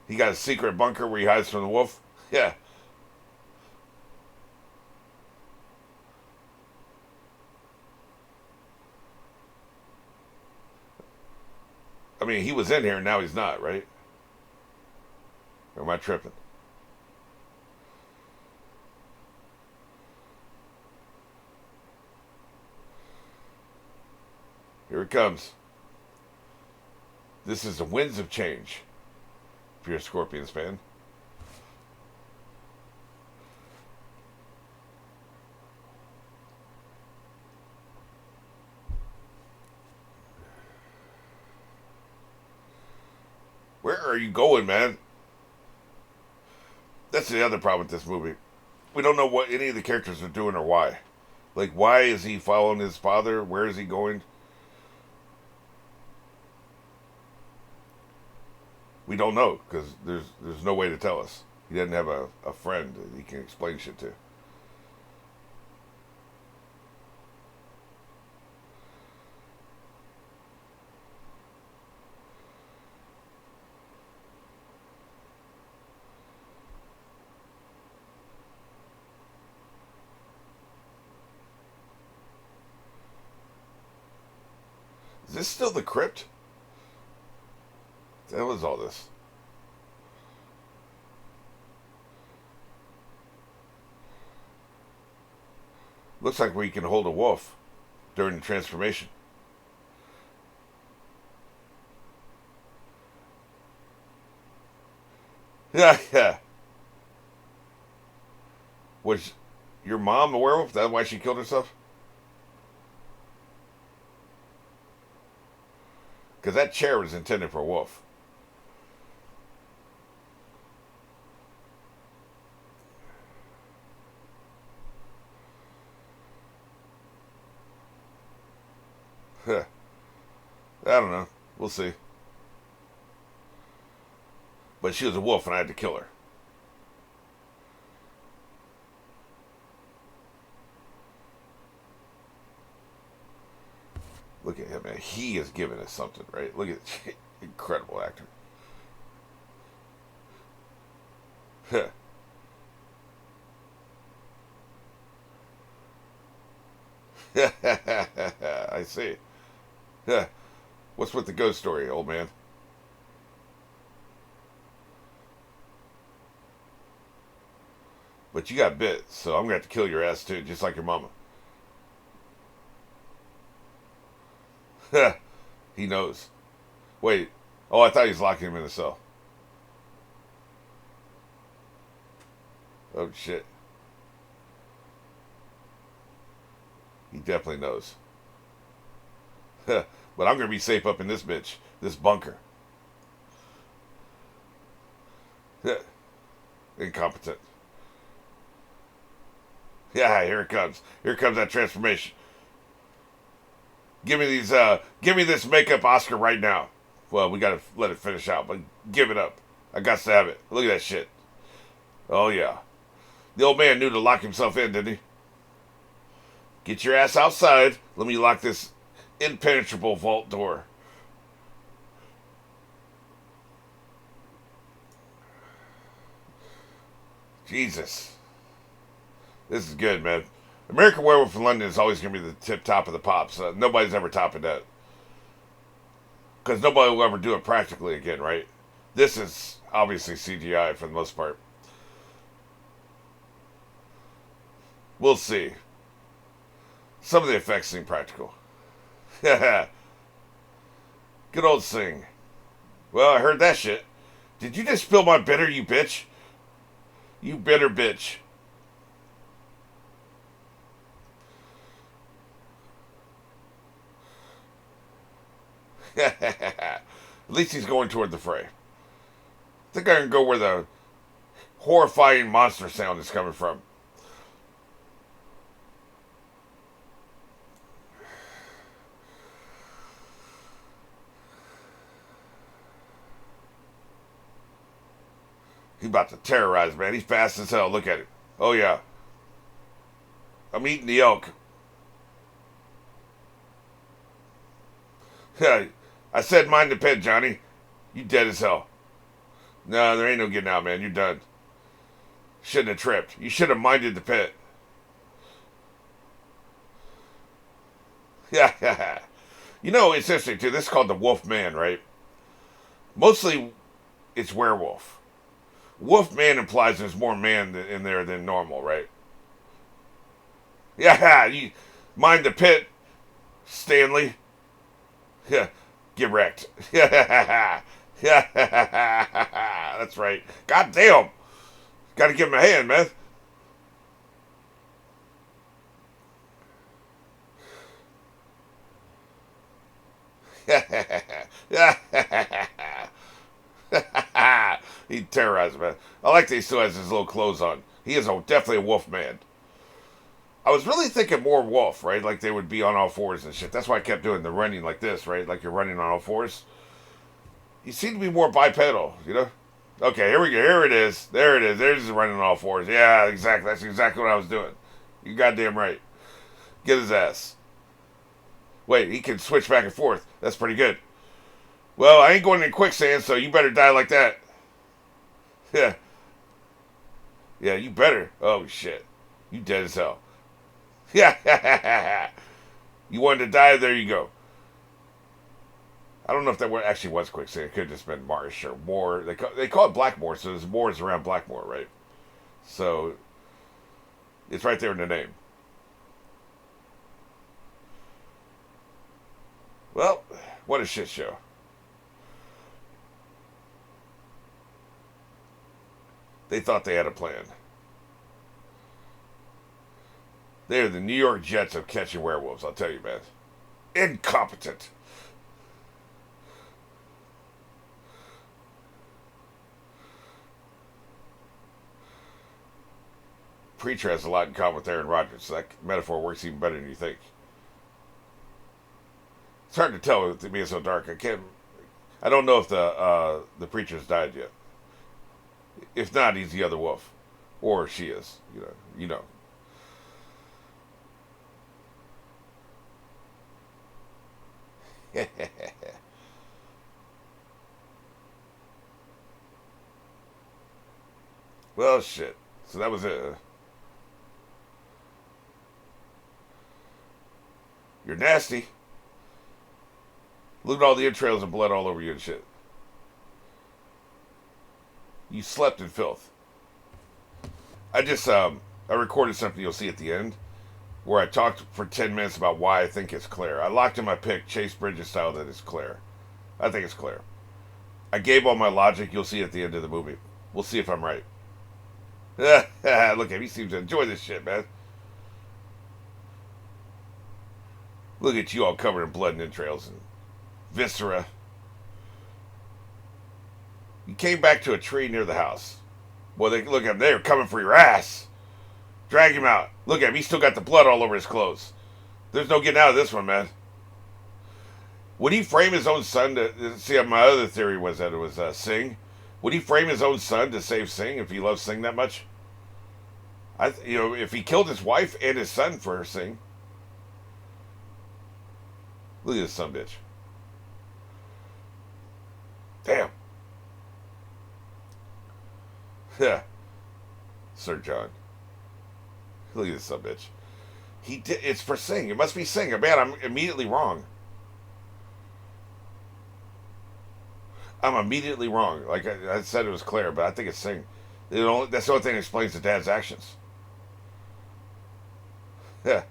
He got a secret bunker where he hides from the wolf? Yeah. I mean, he was in here, now he's not, right? Or am I tripping? Here it comes. This is the winds of change. If you're a Scorpions fan. Where are you going, man? That's the other problem with this movie. We don't know what any of the characters are doing or why. Like, why is he following his father? Where is he going? We don't know because there's no way to tell us. He doesn't have a friend that he can explain shit to. Is this still the crypt? What the hell is all this? Looks like we can hold a wolf during the transformation. Yeah, yeah. Was your mom a werewolf? That's why she killed herself? Because that chair was intended for a wolf. Huh. I don't know. We'll see. But she was a wolf and I had to kill her. Look at him, man. He is giving us something, right? Look at incredible actor. I see. What's with the ghost story, old man? But you got bit, so I'm gonna have to kill your ass too, just like your mama. He knows. Wait. Oh, I thought he was locking him in a cell. Oh, shit. He definitely knows. But I'm going to be safe up in this bitch. This bunker. Incompetent. Yeah, here it comes. Here comes that transformation. Give me this makeup Oscar right now. Well, we gotta let it finish out, but give it up. I got to have it. Look at that shit. Oh yeah. The old man knew to lock himself in, didn't he? Get your ass outside. Let me lock this impenetrable vault door. Jesus. This is good, man. American Werewolf in London is always going to be the tip top of the pops. Nobody's ever topping that. Because nobody will ever do it practically again, right? This is obviously CGI for the most part. We'll see. Some of the effects seem practical. Good old Sing. Well, I heard that shit. Did you just spill my bitter, you bitch? You bitter bitch. At least he's going toward the fray. I think I can go where the horrifying monster sound is coming from. He's about to terrorize, man. He's fast as hell. Look at it. Oh, yeah. I'm eating the elk. Yeah, I said mind the pit, Johnny. You dead as hell. No, there ain't no getting out, man. You're done. Shouldn't have tripped. You should have minded the pit. Yeah. You know, it's interesting, too. This is called the Wolfman, right? Mostly, it's werewolf. Wolfman implies there's more man in there than normal, right? Yeah, you mind the pit, Stanley. Yeah, get wrecked. Yeah, that's right. God damn. Got to give him a hand, man. He terrorized, man. I like that he still has his little clothes on. He is definitely a wolf man. I was really thinking more wolf, right? Like they would be on all fours and shit. That's why I kept doing the running like this, right? Like you're running on all fours. You seem to be more bipedal, you know? Okay, here we go. Here it is. There it is. There's running on all fours. Yeah, exactly. That's exactly what I was doing. You goddamn right. Get his ass. Wait, he can switch back and forth. That's pretty good. Well, I ain't going in quicksand, so you better die like that. Yeah. Yeah, you better. Oh, shit. You dead as hell. Yeah. You wanted to die? There you go. I don't know if that actually was quicksand. It could have just been marsh or moor. They call it Blackmoor, so there's moors around Blackmoor, right? So, it's right there in the name. Well, what a shit show. They thought they had a plan. They're the New York Jets of catching werewolves, I'll tell you, man. Incompetent. Preacher has a lot in common with Aaron Rodgers, so that metaphor works even better than you think. It's hard to tell with it being so dark. I don't know if the preacher's died yet. If not, he's the other wolf, or she is. You know. Well, shit. So that was it. You're nasty. Look at all the entrails and blood all over you and shit. You slept in filth. I recorded something you'll see at the end where I talked for 10 minutes about why I think it's Claire. I locked in my pick, Chase Bridges style, that it's Claire. I think it's Claire. I gave all my logic. You'll see at the end of the movie. We'll see if I'm right. Look at him. He seems to enjoy this shit, man. Look at you all covered in blood and entrails and viscera. You came back to a tree near the house. Well, look at him. They're coming for your ass. Drag him out. Look at him. He's still got the blood all over his clothes. There's no getting out of this one, man. Would he frame his own son to... See, my other theory was that it was Singh. Would he frame his own son to save Singh if he loves Singh that much? If he killed his wife and his son for Singh. Look at this son bitch. Damn. Yeah. Sir John. Look at this son bitch. He did. It's for Singh. It must be Singh. Man, I'm immediately wrong. I'm immediately wrong. Like I said, it was Claire, but I think it's Singh. That's the only thing that explains the dad's actions. Yeah.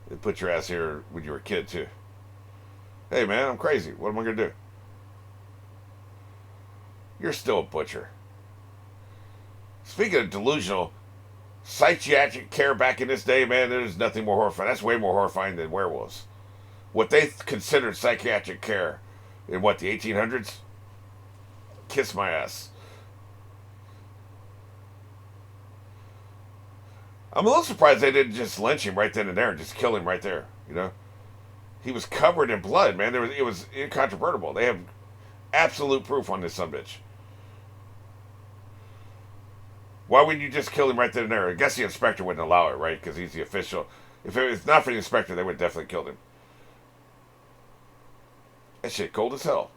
They put your ass here when you were a kid, too. Hey, man, I'm crazy. What am I going to do? You're still a butcher. Speaking of delusional, psychiatric care back in this day, man, there's nothing more horrifying. That's way more horrifying than werewolves. What they considered psychiatric care in, the 1800s? Kiss my ass. I'm a little surprised they didn't just lynch him right then and there and just kill him right there, He was covered in blood, man. It was incontrovertible. They have absolute proof on this sumbitch. Why wouldn't you just kill him right then and there? I guess the inspector wouldn't allow it, right? Because he's the official. If it was not for the inspector, they would have definitely killed him. That shit cold as hell.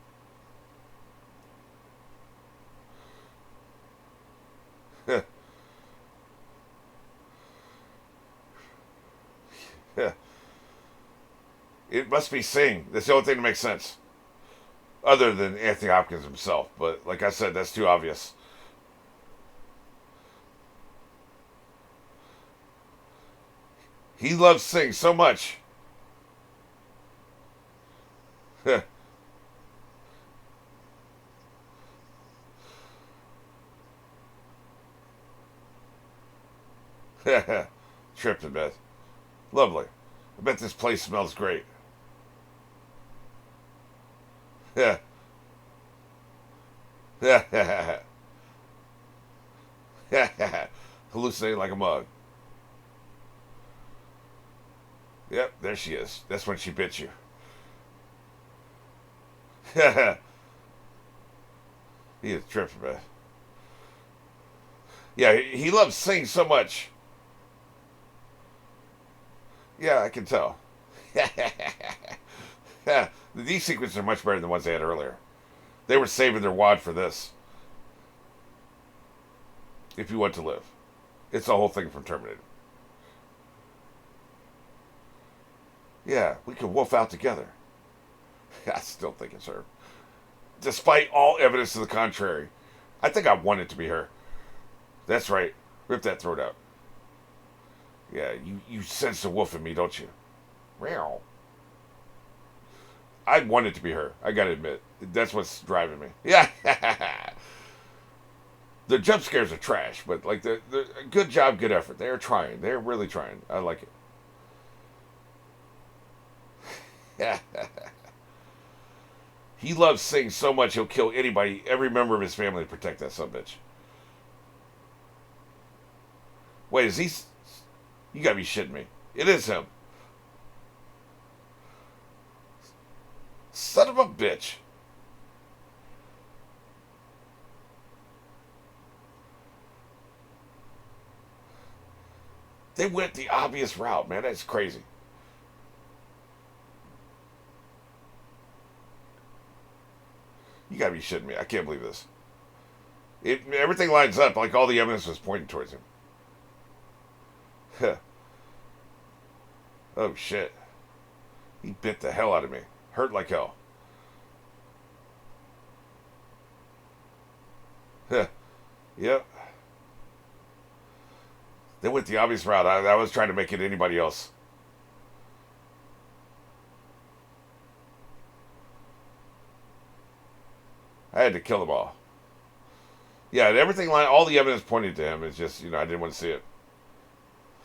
It must be Singh. That's the only thing that makes sense. Other than Anthony Hopkins himself. But like I said, that's too obvious. He loves Singh so much. Tripped a bit. Lovely. I bet this place smells great. Yeah. Hallucinating like a mug. Yep, there she is. That's when she bit you. He is tripping, man. Yeah, he loves Sing so much. Yeah, I can tell. These sequences are much better than the ones they had earlier. They were saving their wad for this. If you want to live. It's the whole thing from Terminator. Yeah, we could wolf out together. I still think it's her. Despite all evidence to the contrary. I think I want it to be her. That's right. Rip that throat out. Yeah, you sense the wolf in me, don't you? Meow. I want it to be her. I gotta admit. That's what's driving me. Yeah. The jump scares are trash, but like the good job, good effort. They're trying. They're really trying. I like it. He loves Sing so much he'll kill anybody, every member of his family to protect that subbitch. Wait, is he? You gotta be shitting me. It is him. Son of a bitch. They went the obvious route, man. That's crazy. You gotta be shitting me. I can't believe this. Everything lines up. Like all the evidence was pointing towards him. Oh, shit. He bit the hell out of me. Hurt like hell. Yep. They went the obvious route. I was trying to make it anybody else. I had to kill them all. Yeah, and everything, all the evidence pointed to him. It's just, I didn't want to see it.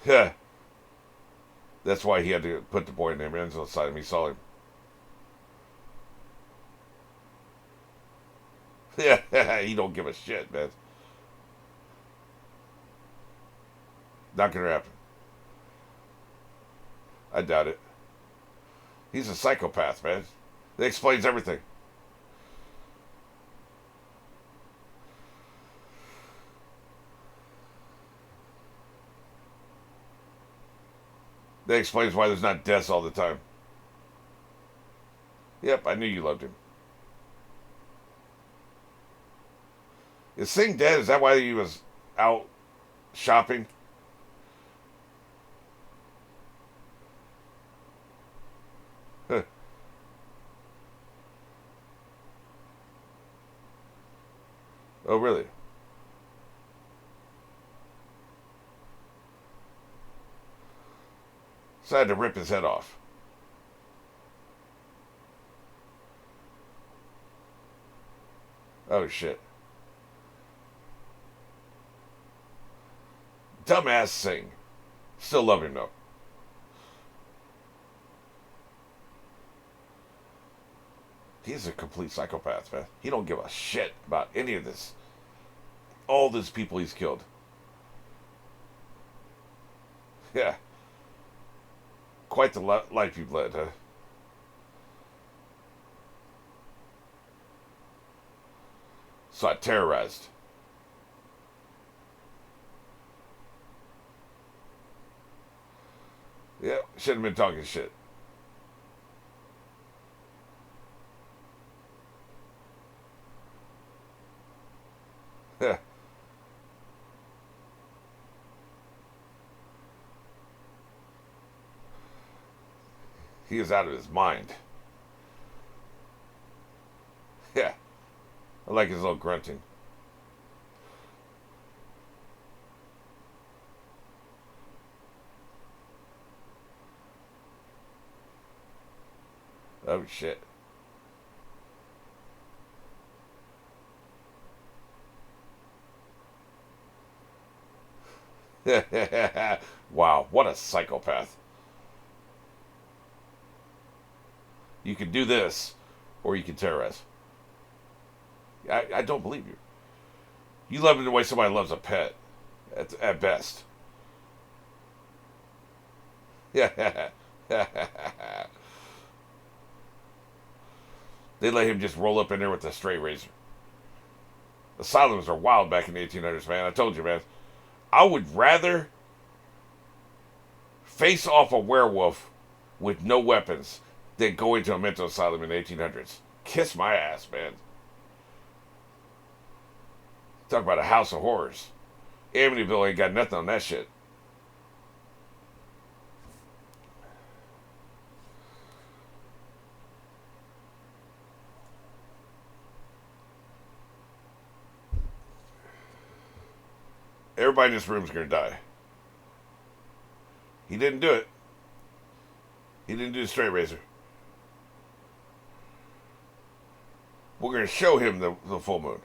Yeah. That's why he had to put the boy named Enzo inside him. He saw him. Yeah, he don't give a shit, man. Not gonna happen. I doubt it. He's a psychopath, man. That explains everything. That explains why there's not deaths all the time. Yep, I knew you loved him. Is Sing dead? Is that why he was out shopping? Huh. Oh, really? So I had to rip his head off. Oh, shit. Dumbass Sing. Still love him, though. He's a complete psychopath, man. He don't give a shit about any of this. All these people he's killed. Yeah. Quite the life you've led, huh? So I terrorized. Yeah, shouldn't have been talking shit. He is out of his mind. Yeah. I like his little grunting. Oh, shit. Wow, what a psychopath. You can do this, or you can terrorize. I don't believe you. You love him the way somebody loves a pet, at best. Yeah. They let him just roll up in there with a straight razor. Asylums are wild back in the 1800s, man. I told you, man. I would rather face off a werewolf with no weapons than go into a mental asylum in the 1800s. Kiss my ass, man. Talk about a house of horrors. Amityville ain't got nothing on that shit. Everybody in this room is going to die. He didn't do it. He didn't do the straight razor. We're going to show him the full moon.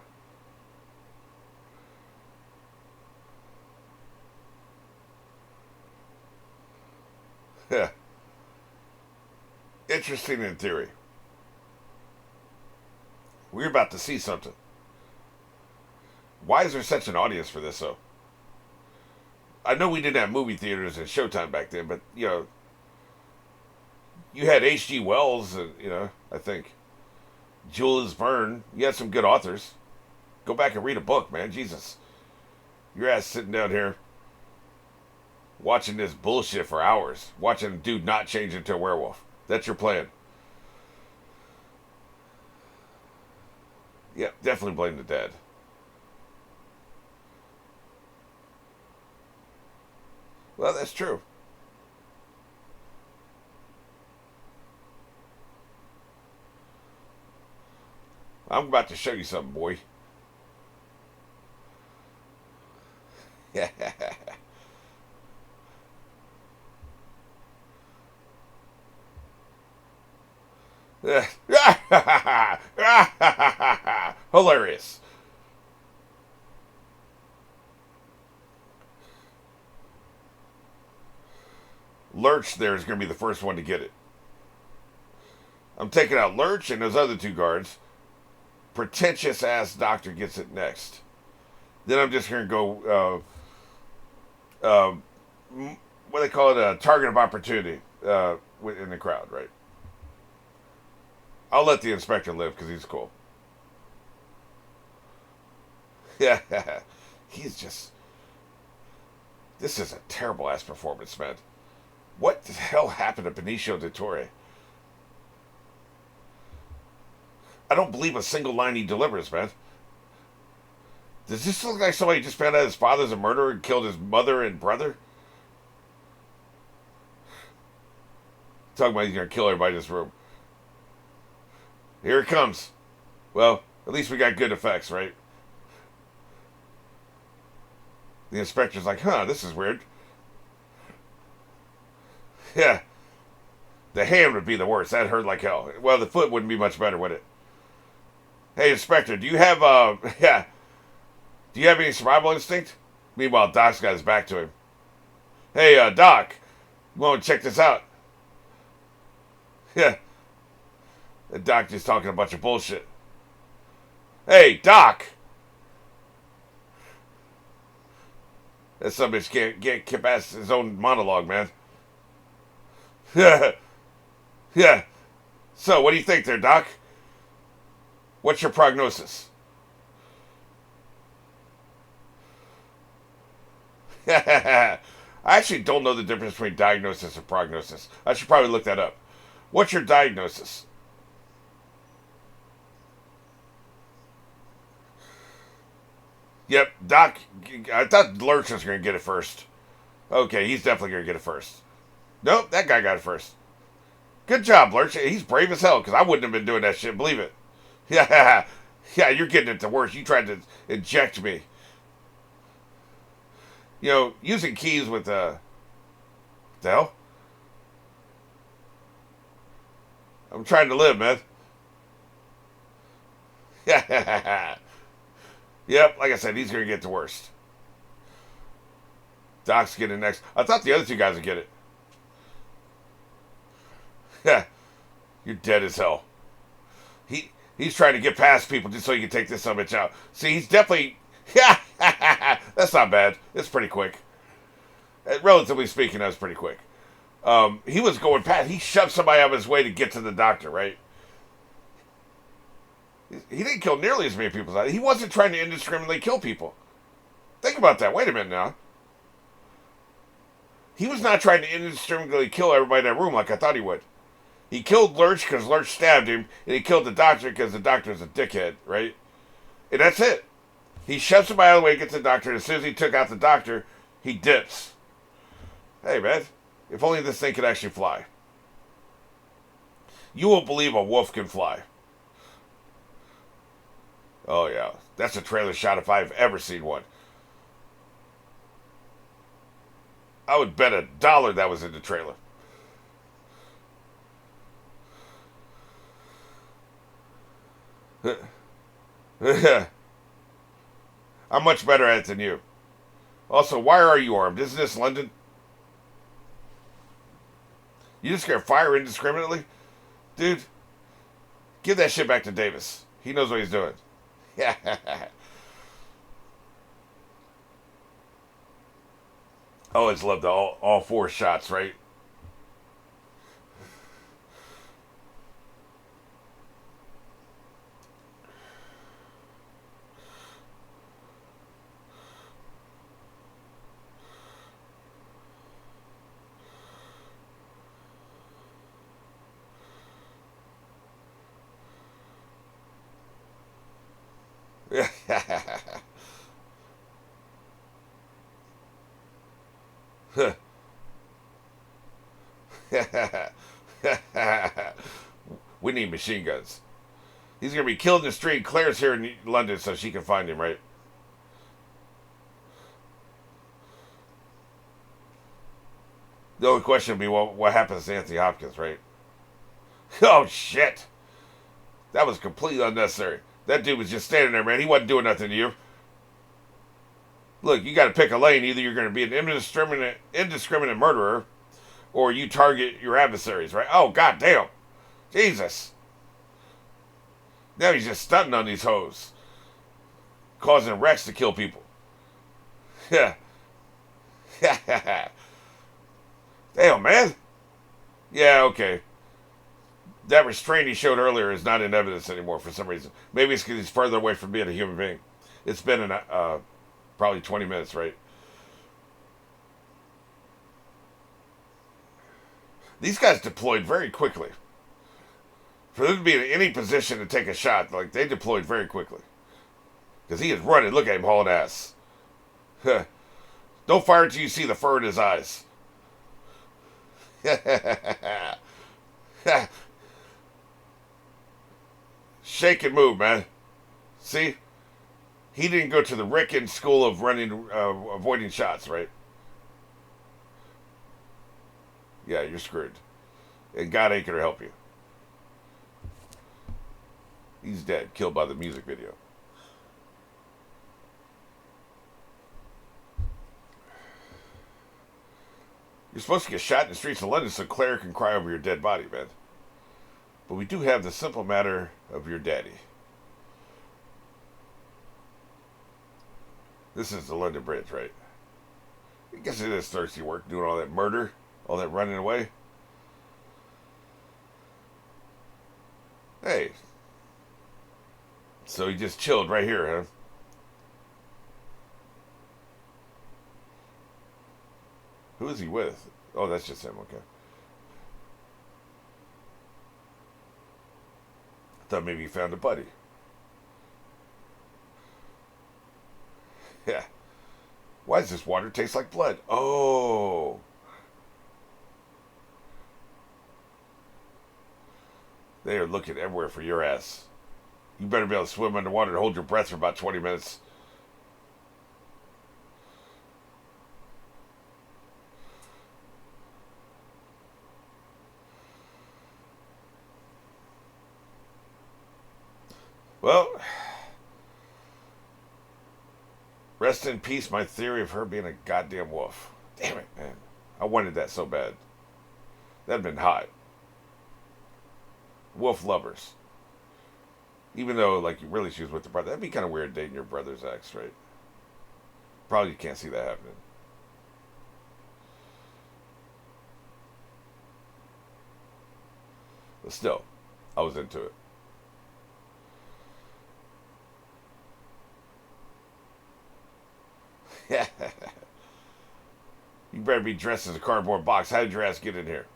Yeah. Interesting in theory. We're about to see something. Why is there such an audience for this, though? I know we didn't have movie theaters and Showtime back then, but, you know, you had H.G. Wells, and, you know, I think Jules Verne. You had some good authors. Go back and read a book, man. Jesus. Your ass sitting down here watching this bullshit for hours. Watching a dude not change into a werewolf. That's your plan. Yeah, definitely blame the dad. Well, that's true. I'm about to show you something, boy. Yeah. Hilarious. Lurch there is going to be the first one to get it. I'm taking out Lurch and those other two guards. Pretentious ass doctor gets it next. Then I'm just going to go, what do they call it, a target of opportunity in the crowd, right? I'll let the inspector live because he's cool. Yeah, he's just. This is a terrible ass performance, man. What the hell happened to Benicio del Toro? I don't believe a single line he delivers, man. Does this look like somebody just found out his father's a murderer and killed his mother and brother? Talking about he's gonna kill everybody in this room. Here it comes. Well, at least we got good effects, right? The inspector's like, huh, this is weird. Yeah. The hand would be the worst. That hurt like hell. Well, the foot wouldn't be much better, would it? Hey, Inspector, do you have, yeah. Do you have any survival instinct? Meanwhile, Doc's got his back to him. Hey, Doc, you want to check this out? Yeah. The Doc just talking a bunch of bullshit. Hey, Doc! That some bitch can't keep asking his own monologue, man. Yeah. Yeah. So, what do you think there, Doc? What's your prognosis? I actually don't know the difference between diagnosis and prognosis. I should probably look that up. What's your diagnosis? Yep, Doc. I thought Lurch was going to get it first. Okay, he's definitely going to get it first. Nope, that guy got it first. Good job, Lurch. He's brave as hell, because I wouldn't have been doing that shit, believe it. Yeah, yeah, you're getting it the worst. You tried to inject me. You know, using keys with, the hell? I'm trying to live, man. Yeah. Yep, like I said, he's going to get the worst. Doc's getting next. I thought the other two guys would get it. Yeah, you're dead as hell. He's trying to get past people just so he can take this son of a bitch out. See, he's definitely. Yeah, that's not bad. It's pretty quick. Relatively speaking, that's pretty quick. He was going past. He shoved somebody out of his way to get to the doctor, right? He didn't kill nearly as many people as that. He wasn't trying to indiscriminately kill people. Think about that. Wait a minute now. He was not trying to indiscriminately kill everybody in that room like I thought he would. He killed Lurch because Lurch stabbed him, and he killed the doctor because the doctor's a dickhead, right? And that's it. He shoves somebody out of the way, gets the doctor, and as soon as he took out the doctor, he dips. Hey, man, if only this thing could actually fly. You won't believe a wolf can fly. Oh, yeah. That's a trailer shot if I've ever seen one. I would bet $1 that was in the trailer. I'm much better at it than you. Also, why are you armed? Isn't this London? You just gonna fire indiscriminately? Dude, give that shit back to Davis. He knows what he's doing. Yeah. I always loved all four shots, right? We need machine guns. He's gonna be killed in the street. Claire's here in London, so she can find him, right? The only question would be what happens to Anthony Hopkins, right? Oh shit! That was completely unnecessary. That dude was just standing there, man. He wasn't doing nothing to you. Look, you got to pick a lane. Either you're going to be an indiscriminate murderer, or you target your adversaries, right? Oh, goddamn. Jesus. Now he's just stunting on these hoes. Causing wrecks to kill people. Yeah. Damn, man. Yeah, okay. That restraint he showed earlier is not in evidence anymore for some reason. Maybe it's because he's further away from being a human being. It's been probably 20 minutes, right? These guys deployed very quickly. For them to be in any position to take a shot, like they deployed very quickly. Because he is running. Look at him hauling ass. Don't fire until you see the fur in his eyes. Shake and move, man. See? He didn't go to the Rickon school of running, avoiding shots, right? Yeah, you're screwed. And God ain't gonna help you. He's dead, killed by the music video. You're supposed to get shot in the streets of London so Claire can cry over your dead body, man. But we do have the simple matter of your daddy. This is the London Bridge, right? I guess it is thirsty work, doing all that murder, all that running away. Hey. So he just chilled right here, huh? Who is he with? Oh, that's just him, okay. I thought maybe he found a buddy. Yeah. Why does this water taste like blood? Oh. They are looking everywhere for your ass. You better be able to swim underwater and hold your breath for about 20 minutes. Well, rest in peace, my theory of her being a goddamn wolf. Damn it, man. I wanted that so bad. That'd been hot. Wolf lovers. Even though, like, really she was with the brother. That'd be kind of weird dating your brother's ex, right? Probably you can't see that happening. But still, I was into it. You better be dressed as a cardboard box. How did your ass get in here?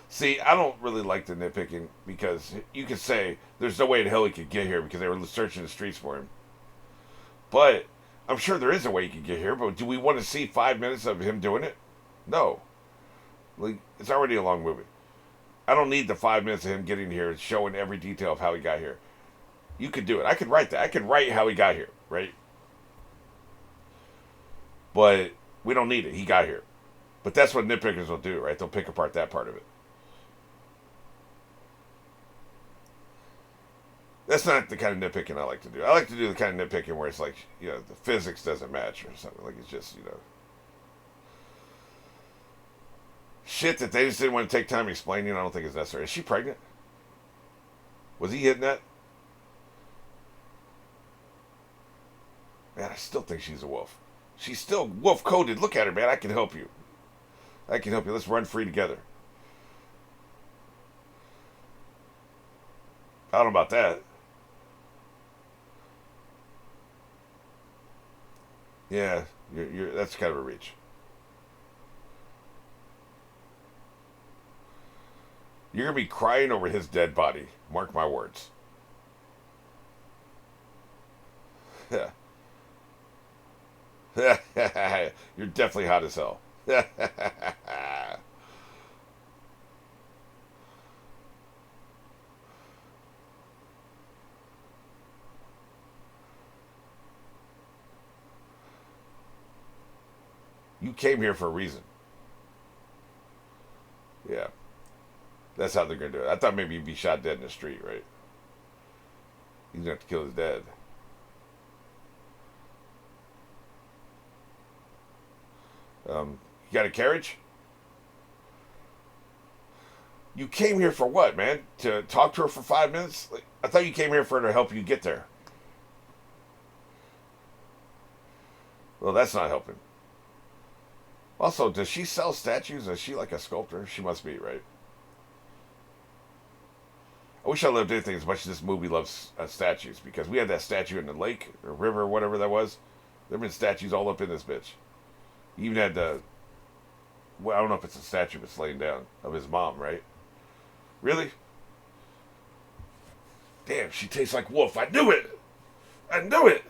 See, I don't really like the nitpicking because you could say there's no way in hell he could get here because they were searching the streets for him. But I'm sure there is a way he could get here. But do we want to see 5 minutes of him doing it? No. Like, it's already a long movie. I don't need the 5 minutes of him getting here and showing every detail of how he got here. You could do it. I could write that. I could write how he got here, right? But we don't need it. He got here. But that's what nitpickers will do, right? They'll pick apart that part of it. That's not the kind of nitpicking I like to do. I like to do the kind of nitpicking where it's like, the physics doesn't match or something. Like, it's just. Shit that they just didn't want to take time explaining, I don't think is necessary. Is she pregnant? Was he hitting that? Man, I still think she's a wolf. She's still wolf coded. Look at her, man. I can help you. I can help you. Let's run free together. I don't know about that. Yeah, that's kind of a reach. You're gonna be crying over his dead body. Mark my words. Yeah. You're definitely hot as hell. You came here for a reason. Yeah. That's how they're going to do it. I thought maybe he'd be shot dead in the street, right? He's going to have to kill his dad. You got a carriage? You came here for what, man? To talk to her for 5 minutes? Like, I thought you came here for her to help you get there. Well, that's not helping. Also, does she sell statues? Is she like a sculptor? She must be, right? I wish I loved anything as much as this movie loves statues because we had that statue in the lake or river or whatever that was. There have been statues all up in this bitch. You even had the. Well, I don't know if it's a statue that's laying down of his mom, right? Really? Damn, she tastes like wolf. I knew it. I knew it.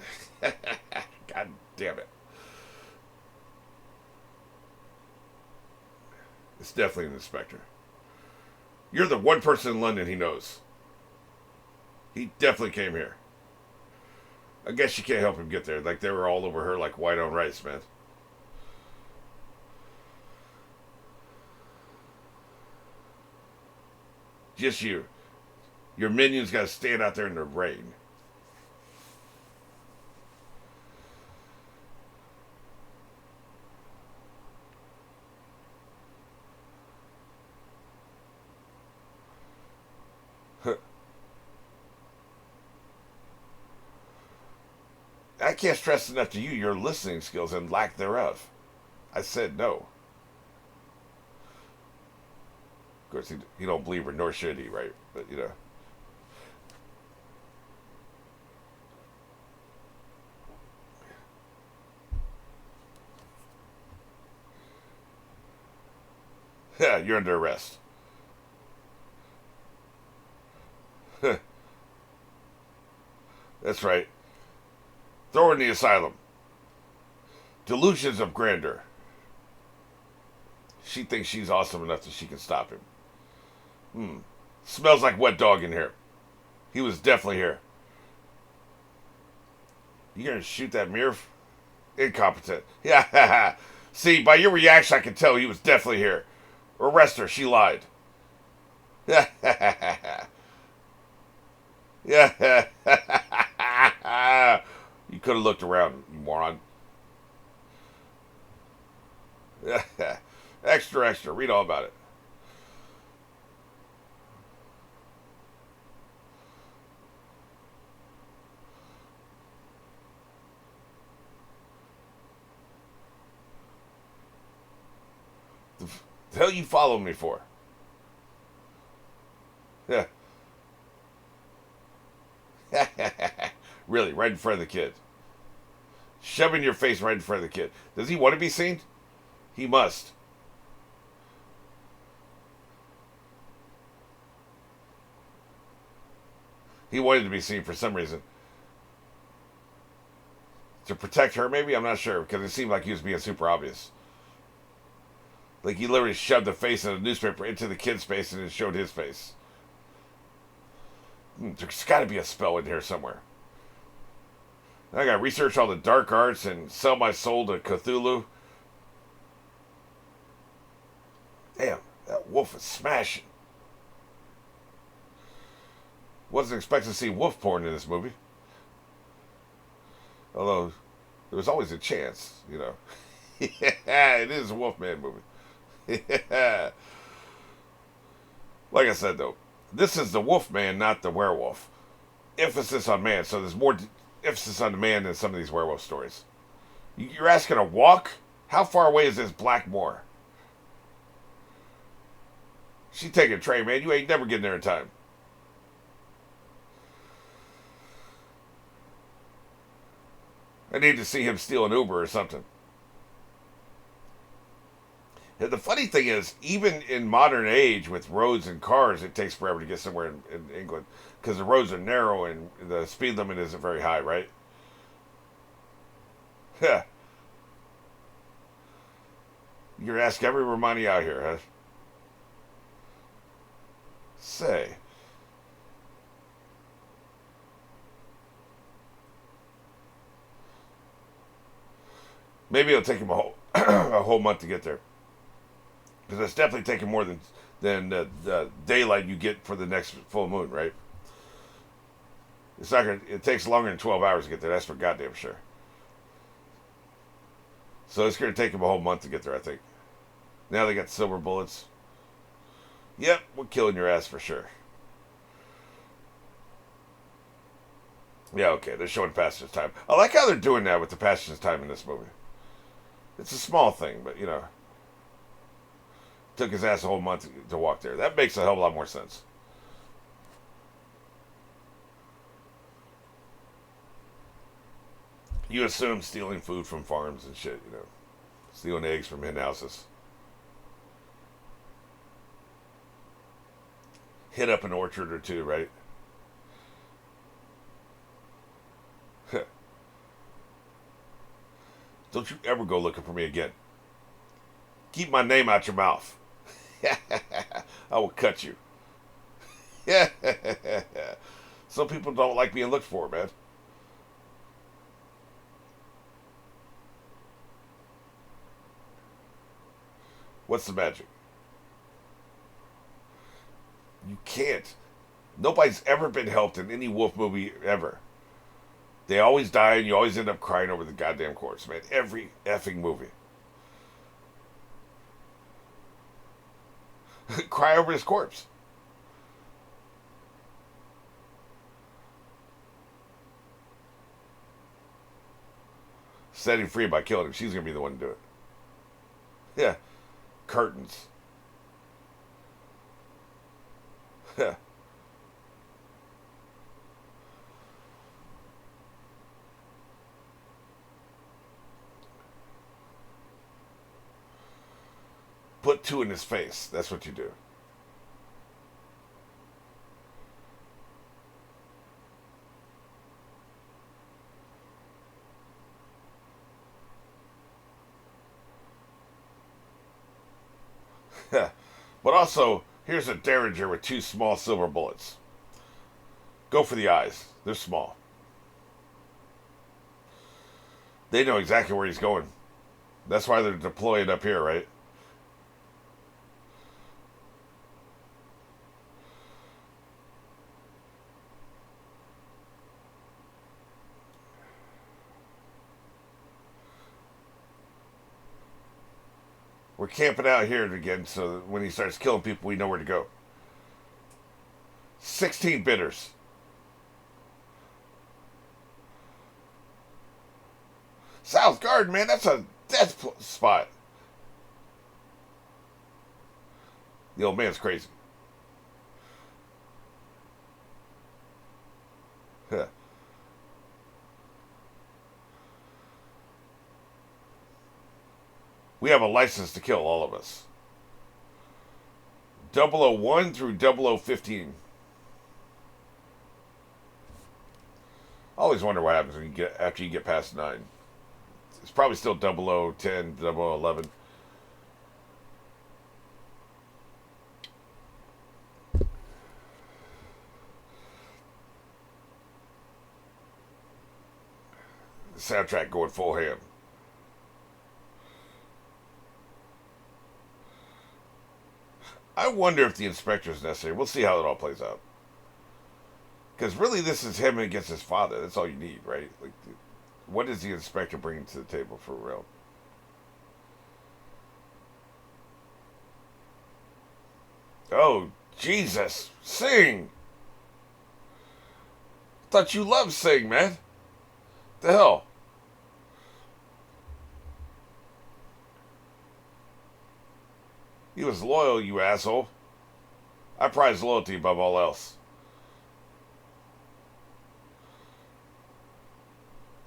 God damn it. It's definitely an inspector. You're the one person in London he knows. He definitely came here. I guess you can't help him get there. Like, they were all over her like white on rice, man. Just you. Your minions got to stand out there in the rain. I can't stress enough to you your listening skills and lack thereof. I said no. Of course, he don't believe her, nor should he, right? But, Yeah, you're under arrest. That's right. Throw her in the asylum. Delusions of grandeur. She thinks she's awesome enough that she can stop him. Smells like wet dog in here. He was definitely here. You gonna shoot that mirror? Incompetent. Yeah. See, by your reaction, I can tell he was definitely here. Arrest her. She lied. Yeah. You could have looked around, you moron. Extra, extra. Read all about it. The hell you following me for? Yeah. Really, right in front of the kid. Shoving your face right in front of the kid. Does he want to be seen? He must. He wanted to be seen for some reason. To protect her, maybe? I'm not sure, because it seemed like he was being super obvious. Like he literally shoved the face of the newspaper into the kid's face and it showed his face. There's got to be a spell in here somewhere. I got to research all the dark arts and sell my soul to Cthulhu. Damn, that wolf is smashing. Wasn't expecting to see wolf porn in this movie. Although, there was always a chance, you know. Yeah, it is a Wolfman movie. Yeah. Like I said, though, this is the Wolfman, not the werewolf. Emphasis on man, so there's more emphasis on the man than some of these werewolf stories. You're asking to walk? How far away is this Blackmore? She taking a train, man. You ain't never getting there in time. I need to see him steal an Uber or something. And the funny thing is, even in modern age with roads and cars, it takes forever to get somewhere in England because the roads are narrow and the speed limit isn't very high, right? Yeah. You're asking every Romani out here, huh? Say. Maybe it'll take him a whole month to get there. Because it's definitely taking more than the daylight you get for the next full moon, right? It's not gonna. It takes longer than 12 hours to get there. That's for goddamn sure. So it's gonna take him a whole month to get there, I think. Now they got silver bullets. Yep, we're killing your ass for sure. Yeah, okay, they're showing passage time. I like how they're doing that with the passage time in this movie. It's a small thing, but you know. Took his ass a whole month to walk there. That makes a hell of a lot more sense. You assume stealing food from farms and shit, you know. Stealing eggs from hen houses. Hit up an orchard or two, right? Don't you ever go looking for me again. Keep my name out your mouth. I will cut you. Yeah. Some people don't like being looked for, man. What's the magic? You can't. Nobody's ever been helped in any wolf movie ever. They always die and you always end up crying over the goddamn corpse, man. Every effing movie. Cry over his corpse. Set him free by killing him. She's going to be the one to do it. Yeah. Curtains. Yeah. Put two in his face. That's what you do. But also, here's a derringer with 2 small silver bullets. Go for the eyes. They're small. They know exactly where he's going. That's why they're deployed up here, right? We're camping out here again, so that when he starts killing people, we know where to go. 16 bitters. South Garden, man, that's a death spot. The old man's crazy. Huh. We have a license to kill, all of us. 001 through 0015. I always wonder what happens when you get after you get past 9. It's probably still 0010, 0011. The soundtrack going full ham. I wonder if the inspector is necessary. We'll see how it all plays out. Because really, this is him against his father. That's all you need, right? Like, what is the inspector bringing to the table for real? Oh, Jesus. Sing! Thought you loved Sing, man. The hell? He was loyal, you asshole. I prize loyalty above all else.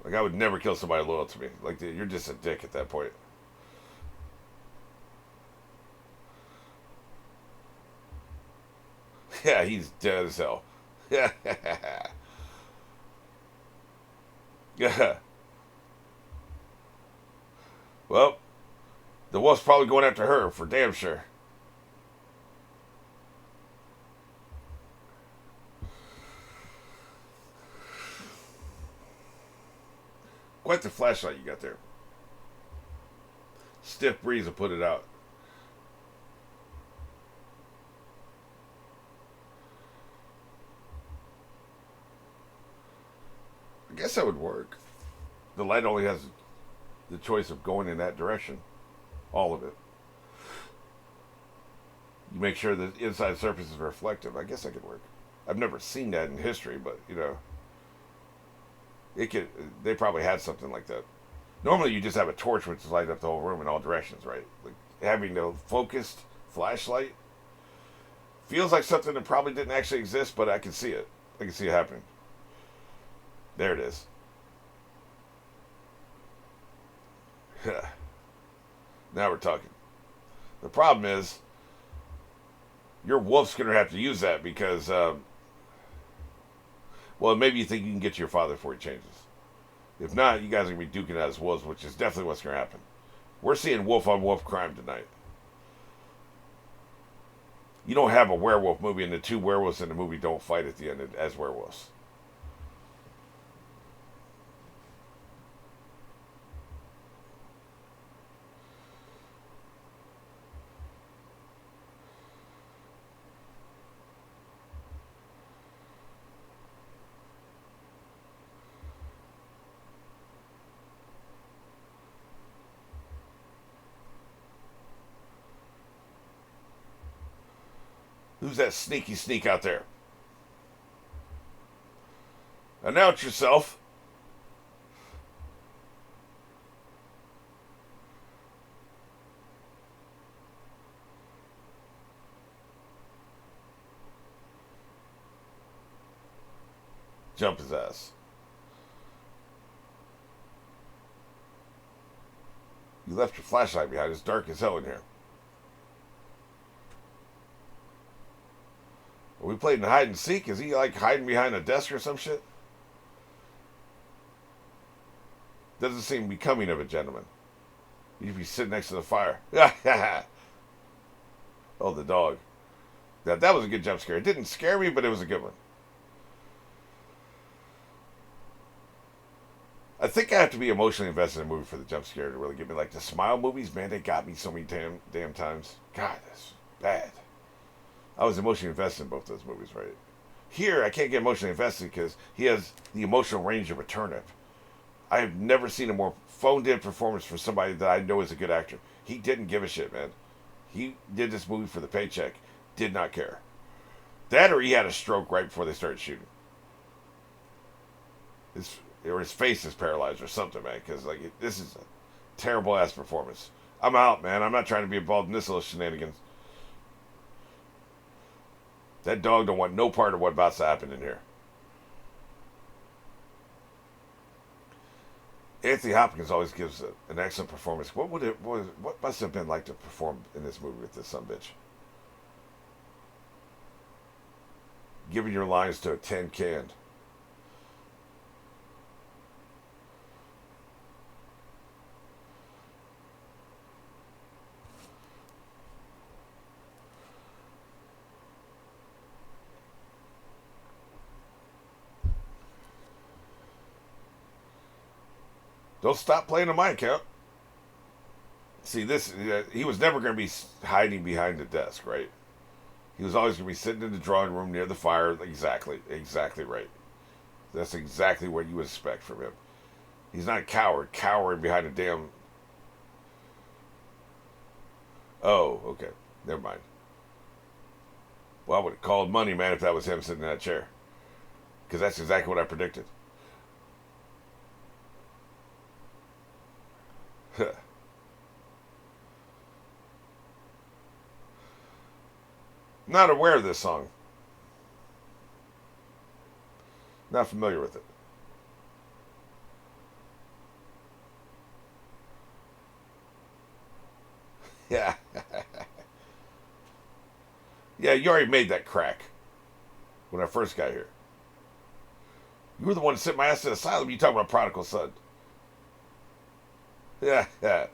Like, I would never kill somebody loyal to me. Like, you're just a dick at that point. Yeah, he's dead as hell. Yeah. Yeah. Well, the wolf's probably going after her, for damn sure. Quite the flashlight you got there. Stiff breeze will put it out. I guess that would work. The light only has the choice of going in that direction. All of it. You make sure the inside surface is reflective. I guess that could work. I've never seen that in history, but you know, it could. They probably had something like that. Normally, you just have a torch which lights up the whole room in all directions, right? Like having a focused flashlight feels like something that probably didn't actually exist, but I can see it. I can see it happening. There it is. Now we're talking. The problem is, your wolf's going to have to use that because, well, maybe you think you can get to your father before he changes. If not, you guys are going to be duking out as wolves, which is definitely what's going to happen. We're seeing wolf on wolf crime tonight. You don't have a werewolf movie and the 2 werewolves in the movie don't fight at the end as werewolves. Who's that sneaky sneak out there? Announce yourself. Jump his ass. You left your flashlight behind. It's dark as hell in here. Are we playing hide and seek? Is he like hiding behind a desk or some shit? Doesn't seem becoming of a gentleman. You'd be sitting next to the fire. Oh, the dog. That was a good jump scare. It didn't scare me, but it was a good one. I think I have to be emotionally invested in a movie for the jump scare to really get me. Like the Smile movies, man, they got me so many damn times. God, that's bad. I was emotionally invested in both those movies, right? Here, I can't get emotionally invested because he has the emotional range of a turnip. I have never seen a more phoned in performance for somebody that I know is a good actor. He didn't give a shit, man. He did this movie for the paycheck. Did not care. That or he had a stroke right before they started shooting. His face is paralyzed or something, man. Because this is a terrible ass performance. I'm out, man. I'm not trying to be involved in this little shenanigans. That dog don't want no part of what's about to happen in here. Anthony Hopkins always gives an excellent performance. What must have been like to perform in this movie with this sumbitch? Giving your lines to a tin can. Don't stop playing on my account. See, he was never going to be hiding behind the desk, right? He was always going to be sitting in the drawing room near the fire. Exactly right. That's exactly what you would expect from him. He's not a coward, cowering behind a damn... Oh, okay. Never mind. Well, I would have called money, man, if that was him sitting in that chair. Because that's exactly what I predicted. Not aware of this song. Not familiar with it. Yeah. Yeah, you already made that crack when I first got here. You were the one that sent my ass to the asylum. You talking about prodigal son. Yeah, yeah.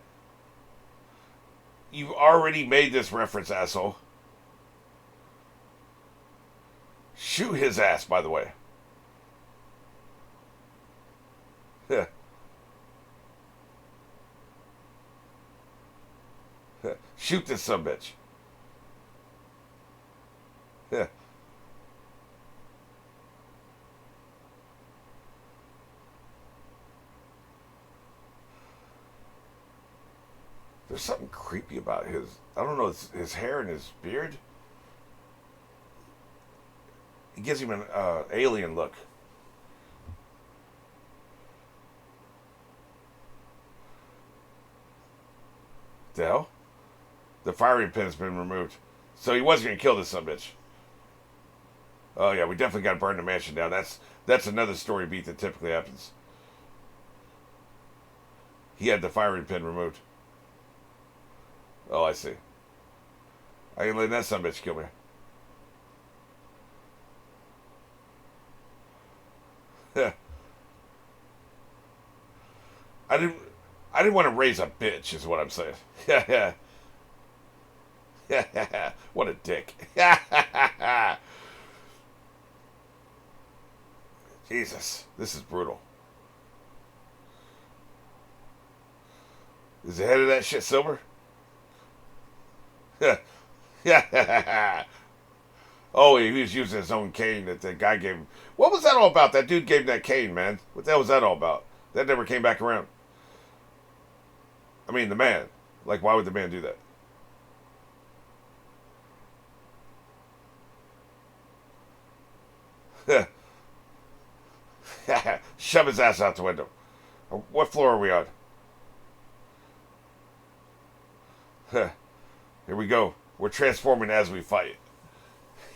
You've already made this reference, asshole. Shoot his ass, by the way. Yeah. Shoot this sumbitch. Yeah. There's something creepy about his... I don't know, his hair and his beard. It gives him an alien look. The hell? The firing pin has been removed. So he was going to kill this sumbitch. Oh yeah, we definitely got to burn the mansion down. That's another story beat that typically happens. He had the firing pin removed. Oh, I see. I ain't letting that sumbitch kill me. I didn't want to raise a bitch, is what I'm saying. Yeah, yeah. What a dick. Jesus, this is brutal. Is the head of that shit silver? Yeah. Oh, he was using his own cane that the guy gave him. What was that all about? That dude gave him that cane, man. What the hell was that all about? That never came back around. I mean, the man. Like, why would the man do that? Shove his ass out the window. What floor are we on? Here we go. We're transforming as we fight.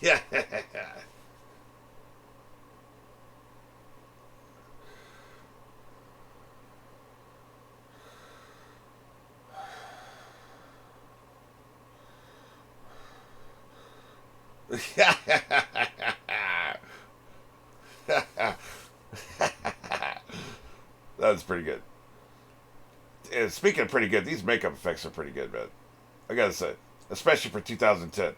Yeah. That's pretty good. And speaking of pretty good, these makeup effects are pretty good, man. I gotta say. especially for 2010.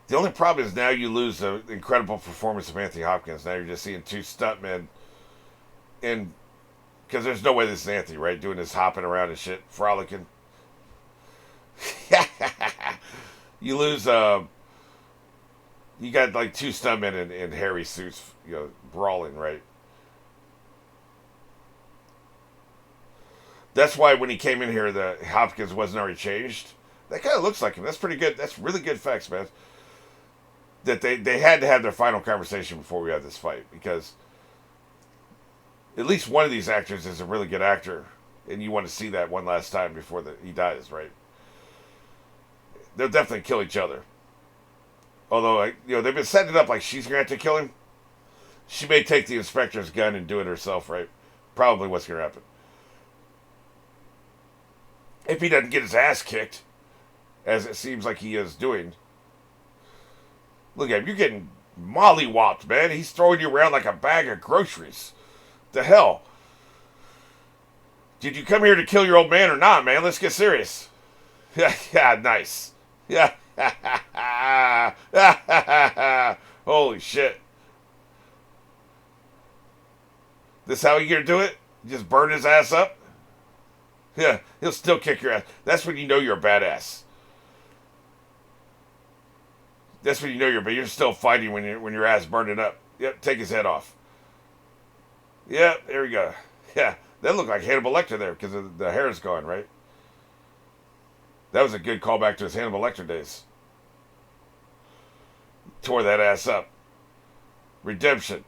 The only problem is now you lose the incredible performance of Anthony Hopkins. Now you're just seeing two stuntmen, and because there's no way this is Anthony, right? Doing this hopping around and shit, frolicking. You lose. You got like two stuntmen in hairy suits, brawling, right? That's why when he came in here, the Hopkins wasn't already changed. That kind of looks like him. That's pretty good. That's really good effects, man. That they had to have their final conversation before we had this fight, because at least one of these actors is a really good actor, and you want to see that one last time before he dies, right? They'll definitely kill each other. Although, they've been setting it up like she's going to have to kill him. She may take the inspector's gun and do it herself, right? Probably what's going to happen. If he doesn't get his ass kicked, as it seems like he is doing. Look at him. You're getting mollywopped, man. He's throwing you around like a bag of groceries. The hell? Did you come here to kill your old man or not, man? Let's get serious. Yeah, nice. Yeah. Holy shit. This how you gonna do it? Just burn his ass up? Yeah, he'll still kick your ass. That's when you know you're a badass. That's when you know you're still fighting when your ass burning up. Yep, take his head off. Yep, there we go. Yeah, that looked like Hannibal Lecter there because the hair is gone, right? That was a good callback to his Hannibal Lecter days. Tore that ass up. Redemption.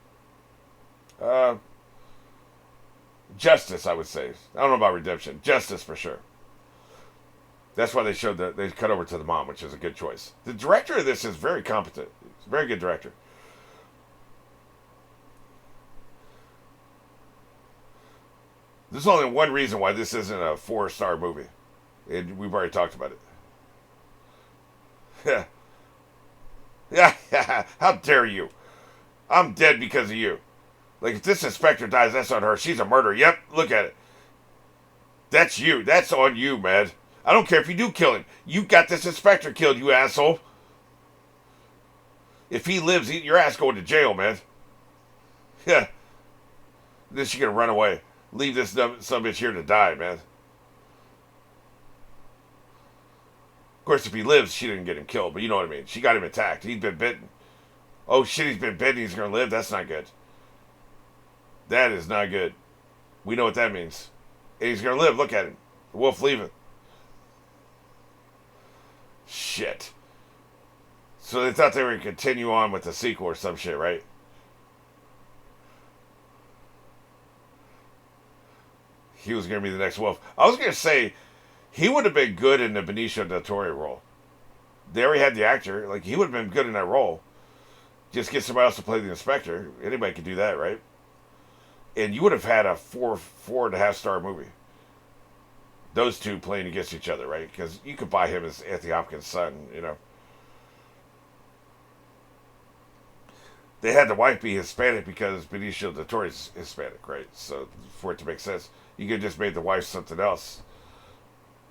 Justice, I would say. I don't know about redemption. Justice for sure. That's why they cut over to the mom, which is a good choice. The director of this is very competent. He's a very good director. There's only one reason why this isn't a 4-star movie. And we've already talked about it. Yeah. How dare you? I'm dead because of you. Like, if this inspector dies, that's on her. She's a murderer. Yep, look at it. That's you. That's on you, man. I don't care if you do kill him. You got this inspector killed, you asshole. If he lives, your ass going to jail, man. Yeah. Then she's going to run away. Leave this some bitch here to die, man. Of course, if he lives, she didn't get him killed, but you know what I mean. She got him attacked. He's been bitten. Oh, shit, he's been bitten. He's going to live? That's not good. That is not good. We know what that means. And he's going to live. Look at him. The wolf leaving. Shit. So they thought they were going to continue on with the sequel or some shit, right? He was going to be the next wolf. I was going to say, he would have been good in the Benicio del Toro role. They already had the actor. Like, he would have been good in that role. Just get somebody else to play the inspector. Anybody could do that, right? And you would have had a 4.5 star movie. Those two playing against each other, right? Because you could buy him as Anthony Hopkins' son, They had the wife be Hispanic because Benicio del Toro is Hispanic, right? So for it to make sense, you could just make the wife something else.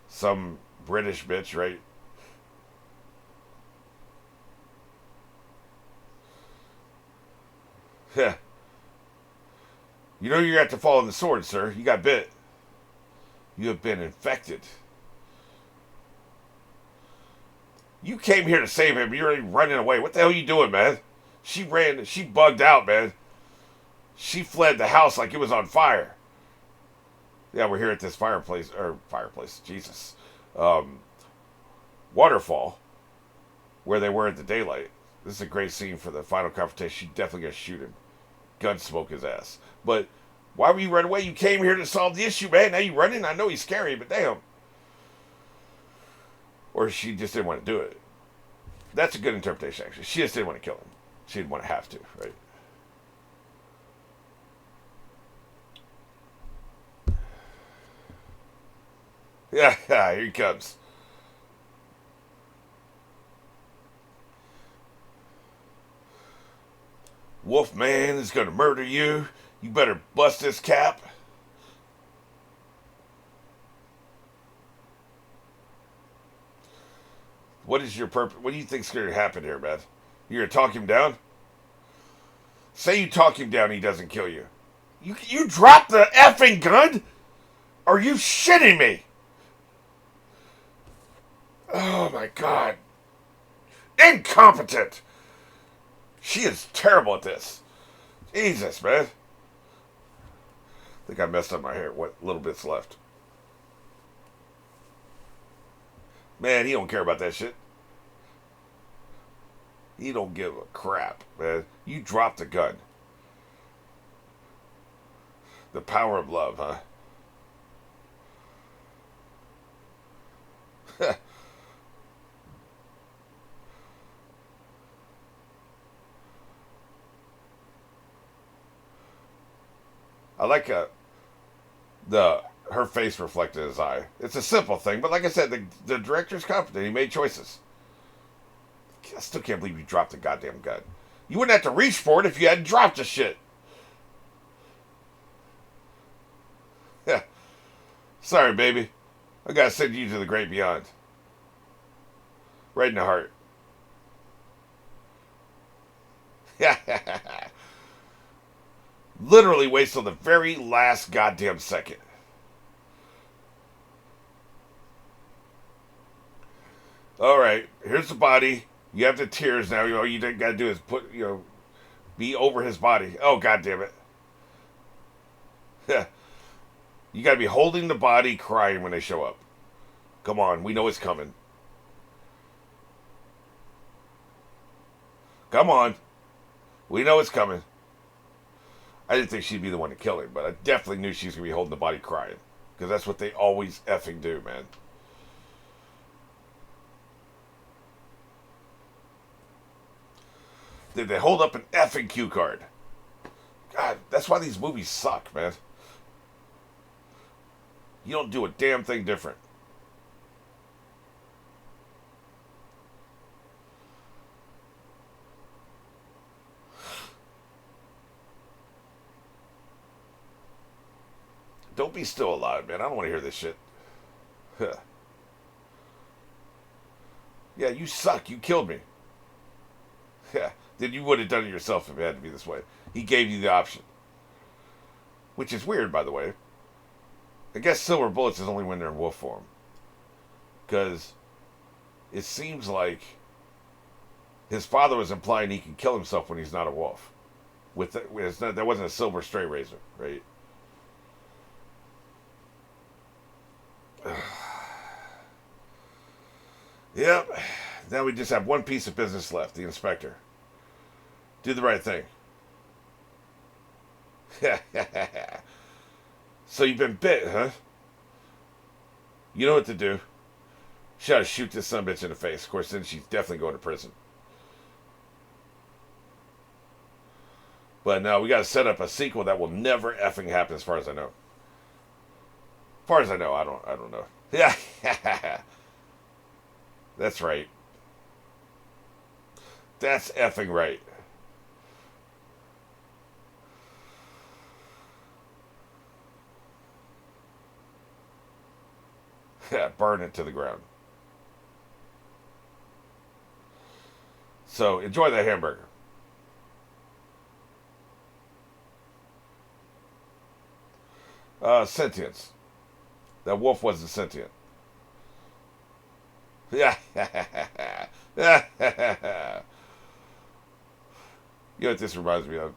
Some British bitch, right? Yeah. You know you're at to fall on the sword, sir. You got bit. You have been infected. You came here to save him. You're already running away. What the hell are you doing, man? She bugged out, man. She fled the house like it was on fire. Yeah, we're here at this fireplace, Jesus. Waterfall, where they were at the daylight. This is a great scene for the final confrontation. She definitely gonna shoot him. Gun smoke his ass. But why were you running away? You came here to solve the issue, man. Now you running? I know he's scary, but damn. Or she just didn't want to do it. That's a good interpretation, actually. She just didn't want to kill him. She didn't want to have to, right? Yeah, here he comes. Wolfman is going to murder you. You better bust this cap. What is your purpose? What do you think's going to happen here, man? You're going to talk him down? Say you talk him down, he doesn't kill you. You dropped the effing gun? Are you shitting me? Oh my god. Incompetent. She is terrible at this. Jesus, man. I think I messed up my hair. What little bit's left? Man, he don't care about that shit. He don't give a crap, man. You dropped the gun. The power of love, huh? I like her face reflected in his eye. It's a simple thing, but like I said, the director's competent. He made choices. I still can't believe you dropped the goddamn gun. You wouldn't have to reach for it if you hadn't dropped the shit. Yeah. Sorry, baby. I gotta send you to the great beyond. Right in the heart. Yeah. Literally waits till the very last goddamn second. Alright, here's the body. You have the tears now. All you gotta do is be over his body. Oh, goddamn it. Yeah. You gotta be holding the body, crying when they show up. Come on, we know it's coming. Come on. We know it's coming. I didn't think she'd be the one to kill him, but I definitely knew she was going to be holding the body crying. Because that's what they always effing do, man. Did they hold up an effing cue card? God, that's why these movies suck, man. You don't do a damn thing different. Don't be still alive, man. I don't want to hear this shit. Yeah, you suck. You killed me. Yeah, then you would have done it yourself if it had to be this way. He gave you the option. Which is weird, by the way. I guess silver bullets is only when they're in wolf form. Because it seems like his father was implying he can kill himself when he's not a wolf. That wasn't a silver stray razor, right? Yep. Now we just have one piece of business left. The inspector. Do the right thing. So you've been bit, huh? You know what to do. She ought to shoot this sumbitch in the face. Of course, then she's definitely going to prison. But now we got to set up a sequel that will never effing happen, as far as I know. As far as I know, I don't know. Yeah. That's right. That's effing right. Yeah, burn it to the ground. So enjoy that hamburger. Sentience. That wolf wasn't sentient. Yeah. You know what this reminds me of?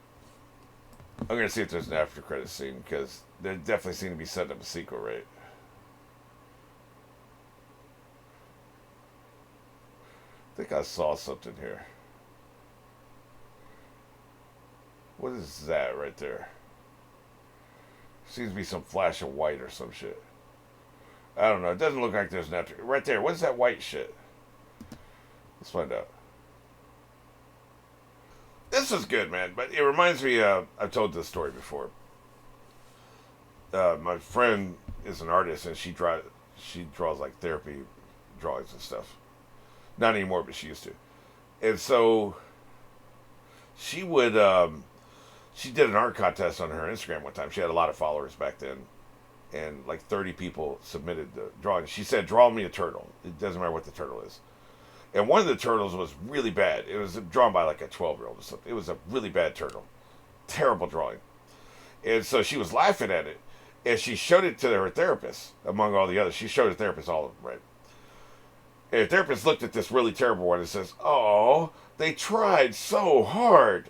I'm going to see if there's an after credit scene, because they definitely seem to be setting up a sequel, right? I think I saw something here. What is that right there? Seems to be some flash of white or some shit. I don't know. It doesn't look like there's an after. Right there. What is that white shit? Let's find out. This is good, man. But it reminds me, I've told this story before. My friend is an artist, and she draws like therapy drawings and stuff. Not anymore, but she used to. And so she would, she did an art contest on her Instagram one time. She had a lot of followers back then. And like 30 people submitted the drawing. She said, draw me a turtle. It doesn't matter what the turtle is. And one of the turtles was really bad. It was drawn by like a 12-year-old or something. It was a really bad turtle. Terrible drawing. And so she was laughing at it. And she showed it to her therapist, among all the others. She showed her therapist all of them, right? And the therapist looked at this really terrible one and says, "Oh, they tried so hard."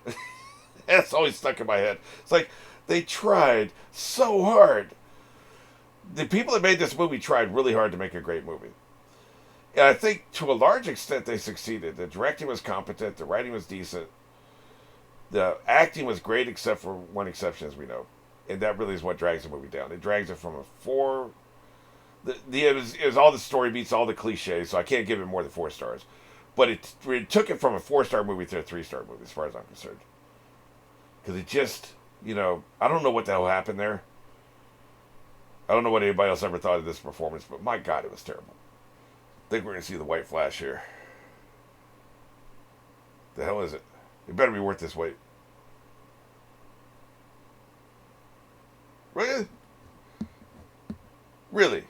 That's always stuck in my head. It's like, they tried so hard. The people that made this movie tried really hard to make a great movie. And I think to a large extent they succeeded. The directing was competent. The writing was decent. The acting was great except for one exception, as we know. And that really is what drags the movie down. It drags it from a 4... It was all the story beats, all the cliches, so I can't give it more than 4 stars. But it took it from a 4-star movie to a 3-star movie, as far as I'm concerned. Because it just, I don't know what the hell happened there. I don't know what anybody else ever thought of this performance, but my God, it was terrible. I think we're going to see the white flash here. The hell is it? It better be worth this wait. Really? Really?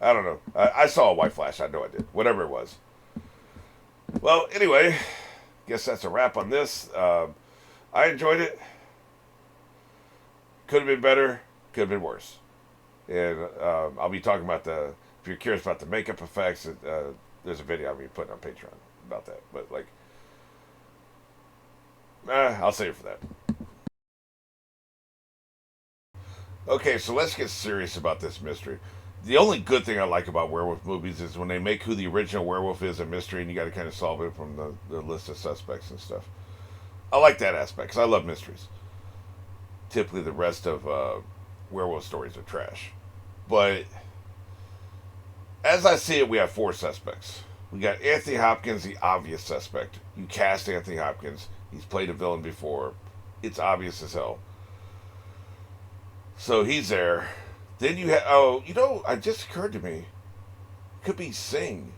I don't know. I saw a white flash. I know I did. Whatever it was. Well, anyway, guess that's a wrap on this. I enjoyed it. Could have been better. Could have been worse. And I'll be talking about if you're curious about the makeup effects, there's a video I'll be putting on Patreon about that. But, I'll save it for that. Okay, so let's get serious about this mystery. The only good thing I like about werewolf movies is when they make who the original werewolf is a mystery, and you got to kind of solve it from the list of suspects and stuff. I like that aspect because I love mysteries. Typically, the rest of werewolf stories are trash. But as I see it, we have 4 suspects. We got Anthony Hopkins, the obvious suspect. You cast Anthony Hopkins. He's played a villain before. It's obvious as hell. So he's there. Then you have, it just occurred to me. It could be Singh.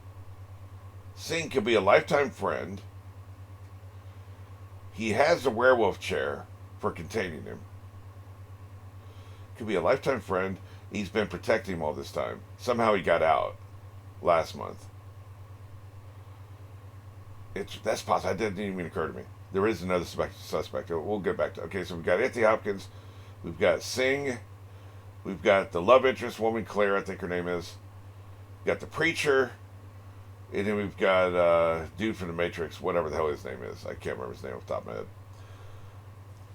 Singh could be a lifetime friend. He has the werewolf chair for containing him. Could be a lifetime friend. He's been protecting him all this time. Somehow he got out last month. That's possible. That didn't even occur to me. There is another suspect. We'll get back to it. Okay, so we've got Anthony Hopkins. We've got Singh. We've got the love interest woman, Claire, I think her name is. We've got the preacher. And then we've got dude from the Matrix, whatever the hell his name is. I can't remember his name off the top of my head.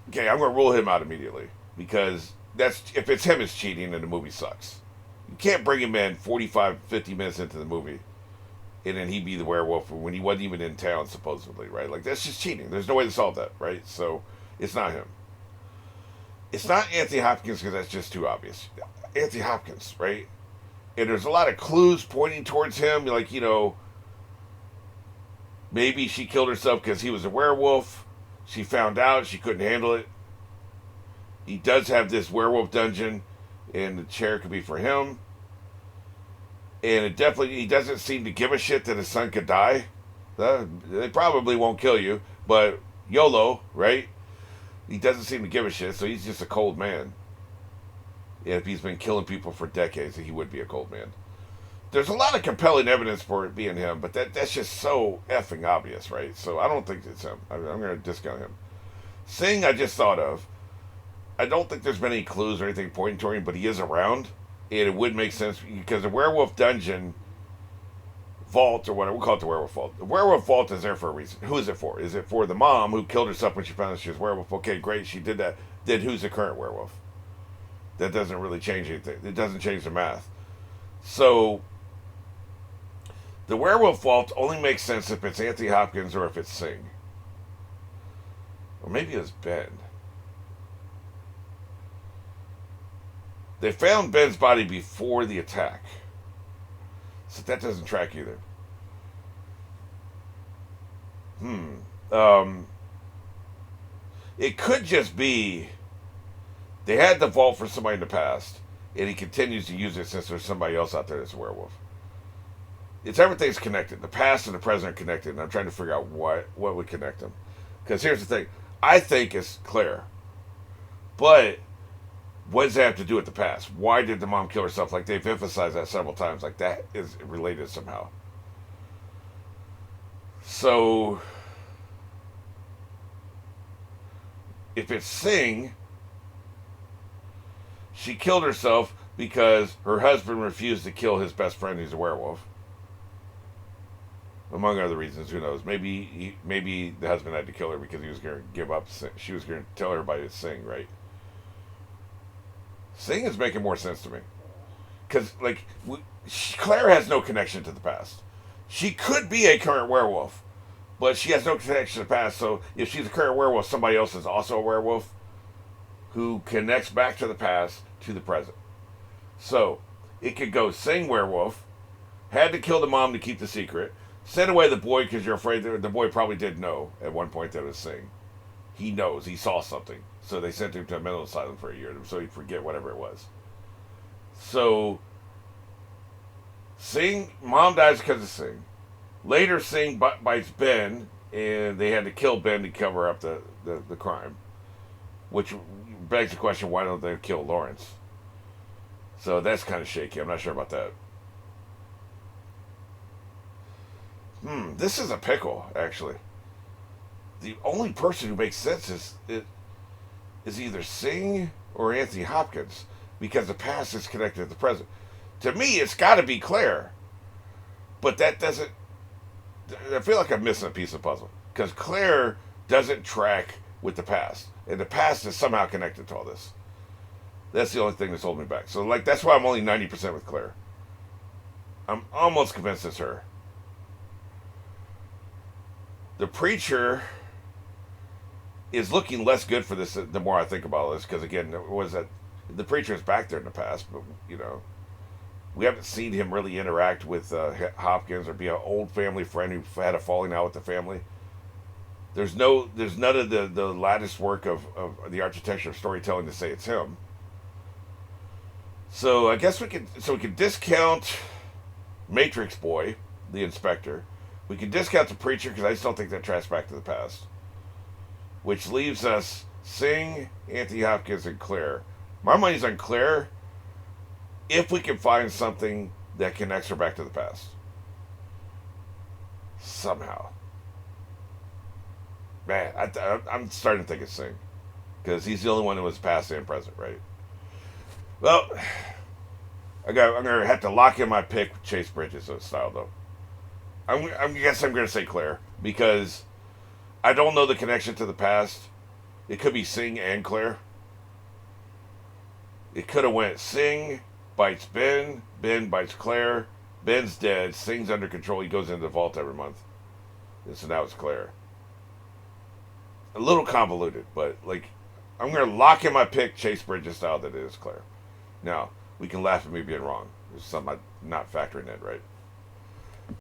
Okay, I'm going to rule him out immediately. Because if it's him, it's cheating and the movie sucks. You can't bring him in 45, 50 minutes into the movie and then he be the werewolf when he wasn't even in town, supposedly, right? Like, that's just cheating. There's no way to solve that, right? So, it's not him. It's not Anthony Hopkins because that's just too obvious. Anthony Hopkins, right? And there's a lot of clues pointing towards him. Like, maybe she killed herself because he was a werewolf. She found out she couldn't handle it. He does have this werewolf dungeon, and the chair could be for him. And he doesn't seem to give a shit that his son could die. They probably won't kill you, but YOLO, right? He doesn't seem to give a shit, so he's just a cold man. And if he's been killing people for decades, he would be a cold man. There's a lot of compelling evidence for it being him, but that's just so effing obvious, right? So I don't think it's him. I'm going to discount him. Singh, I just thought of. I don't think there's been any clues or anything pointing to him, but he is around. And it would make sense because the werewolf dungeon vault, or whatever, we'll call it the werewolf vault. The werewolf vault is there for a reason. Who is it for? Is it for the mom who killed herself when she found out she was a werewolf? Okay, great, she did that. Then who's the current werewolf? That doesn't really change anything. It doesn't change the math. So, the werewolf vault only makes sense if it's Anthony Hopkins or if it's Singh. Or maybe it's Ben. They found Ben's body before the attack. So that doesn't track either. It could just be they had the vault for somebody in the past, and he continues to use it since there's somebody else out there that's a werewolf. Everything's connected. The past and the present are connected, and I'm trying to figure out what would connect them. Because here's the thing. I think it's Claire. But what does that have to do with the past? Why did the mom kill herself? Like, they've emphasized that several times. Like, that is related somehow. So, if it's Sing, she killed herself because her husband refused to kill his best friend who's a werewolf. Among other reasons, who knows? Maybe the husband had to kill her because he was going to give up. She was going to tell everybody to sing, right? Sing is making more sense to me. Because, like, Claire has no connection to the past. She could be a current werewolf, but she has no connection to the past. So if she's a current werewolf, somebody else is also a werewolf who connects back to the past to the present. So it could go Sing werewolf, had to kill the mom to keep the secret, send away the boy because you're afraid that the boy probably did know at one point that it was Sing. He knows, he saw something. So they sent him to a mental asylum for a year so he'd forget whatever it was. So Sing, mom dies because of Sing. Later, Sing bites Ben, and they had to kill Ben to cover up the crime. Which begs the question, why don't they kill Lawrence? So that's kind of shaky. I'm not sure about that. This is a pickle, actually. The only person who makes sense is either Sing or Anthony Hopkins, because the past is connected to the present. To me, it's got to be Claire. But that doesn't... I feel like I'm missing a piece of the puzzle. Because Claire doesn't track with the past. And the past is somehow connected to all this. That's the only thing that's holding me back. So, like, that's why I'm only 90% with Claire. I'm almost convinced it's her. The preacher is looking less good for this the more I think about this. Because, again, it was that the preacher is back there in the past. But, you know, we haven't seen him really interact with Hopkins or be an old family friend who had a falling out with the family. There's none of the lattice work of the architecture of storytelling to say it's him. So I guess we could discount Matrix Boy, the inspector. We can discount the preacher because I just don't think that tracks back to the past. Which leaves us Sing, Anthony Hopkins, and Claire. My money's on Claire if we can find something that connects her back to the past. Somehow. Man, I'm starting to think it's Sing. Because he's the only one who was past and present, right? Well, I'm going to have to lock in my pick with Chase Bridges style, though. I guess I'm going to say Claire. Because I don't know the connection to the past. It could be Sing and Claire. It could have went Sing bites Ben. Ben bites Claire. Ben's dead. Sing's under control. He goes into the vault every month. And so now it's Claire. A little convoluted, but, like, I'm going to lock in my pick Chase Bridges style that it is Claire. Now, we can laugh at me being wrong. There's something I'm not factoring in, right?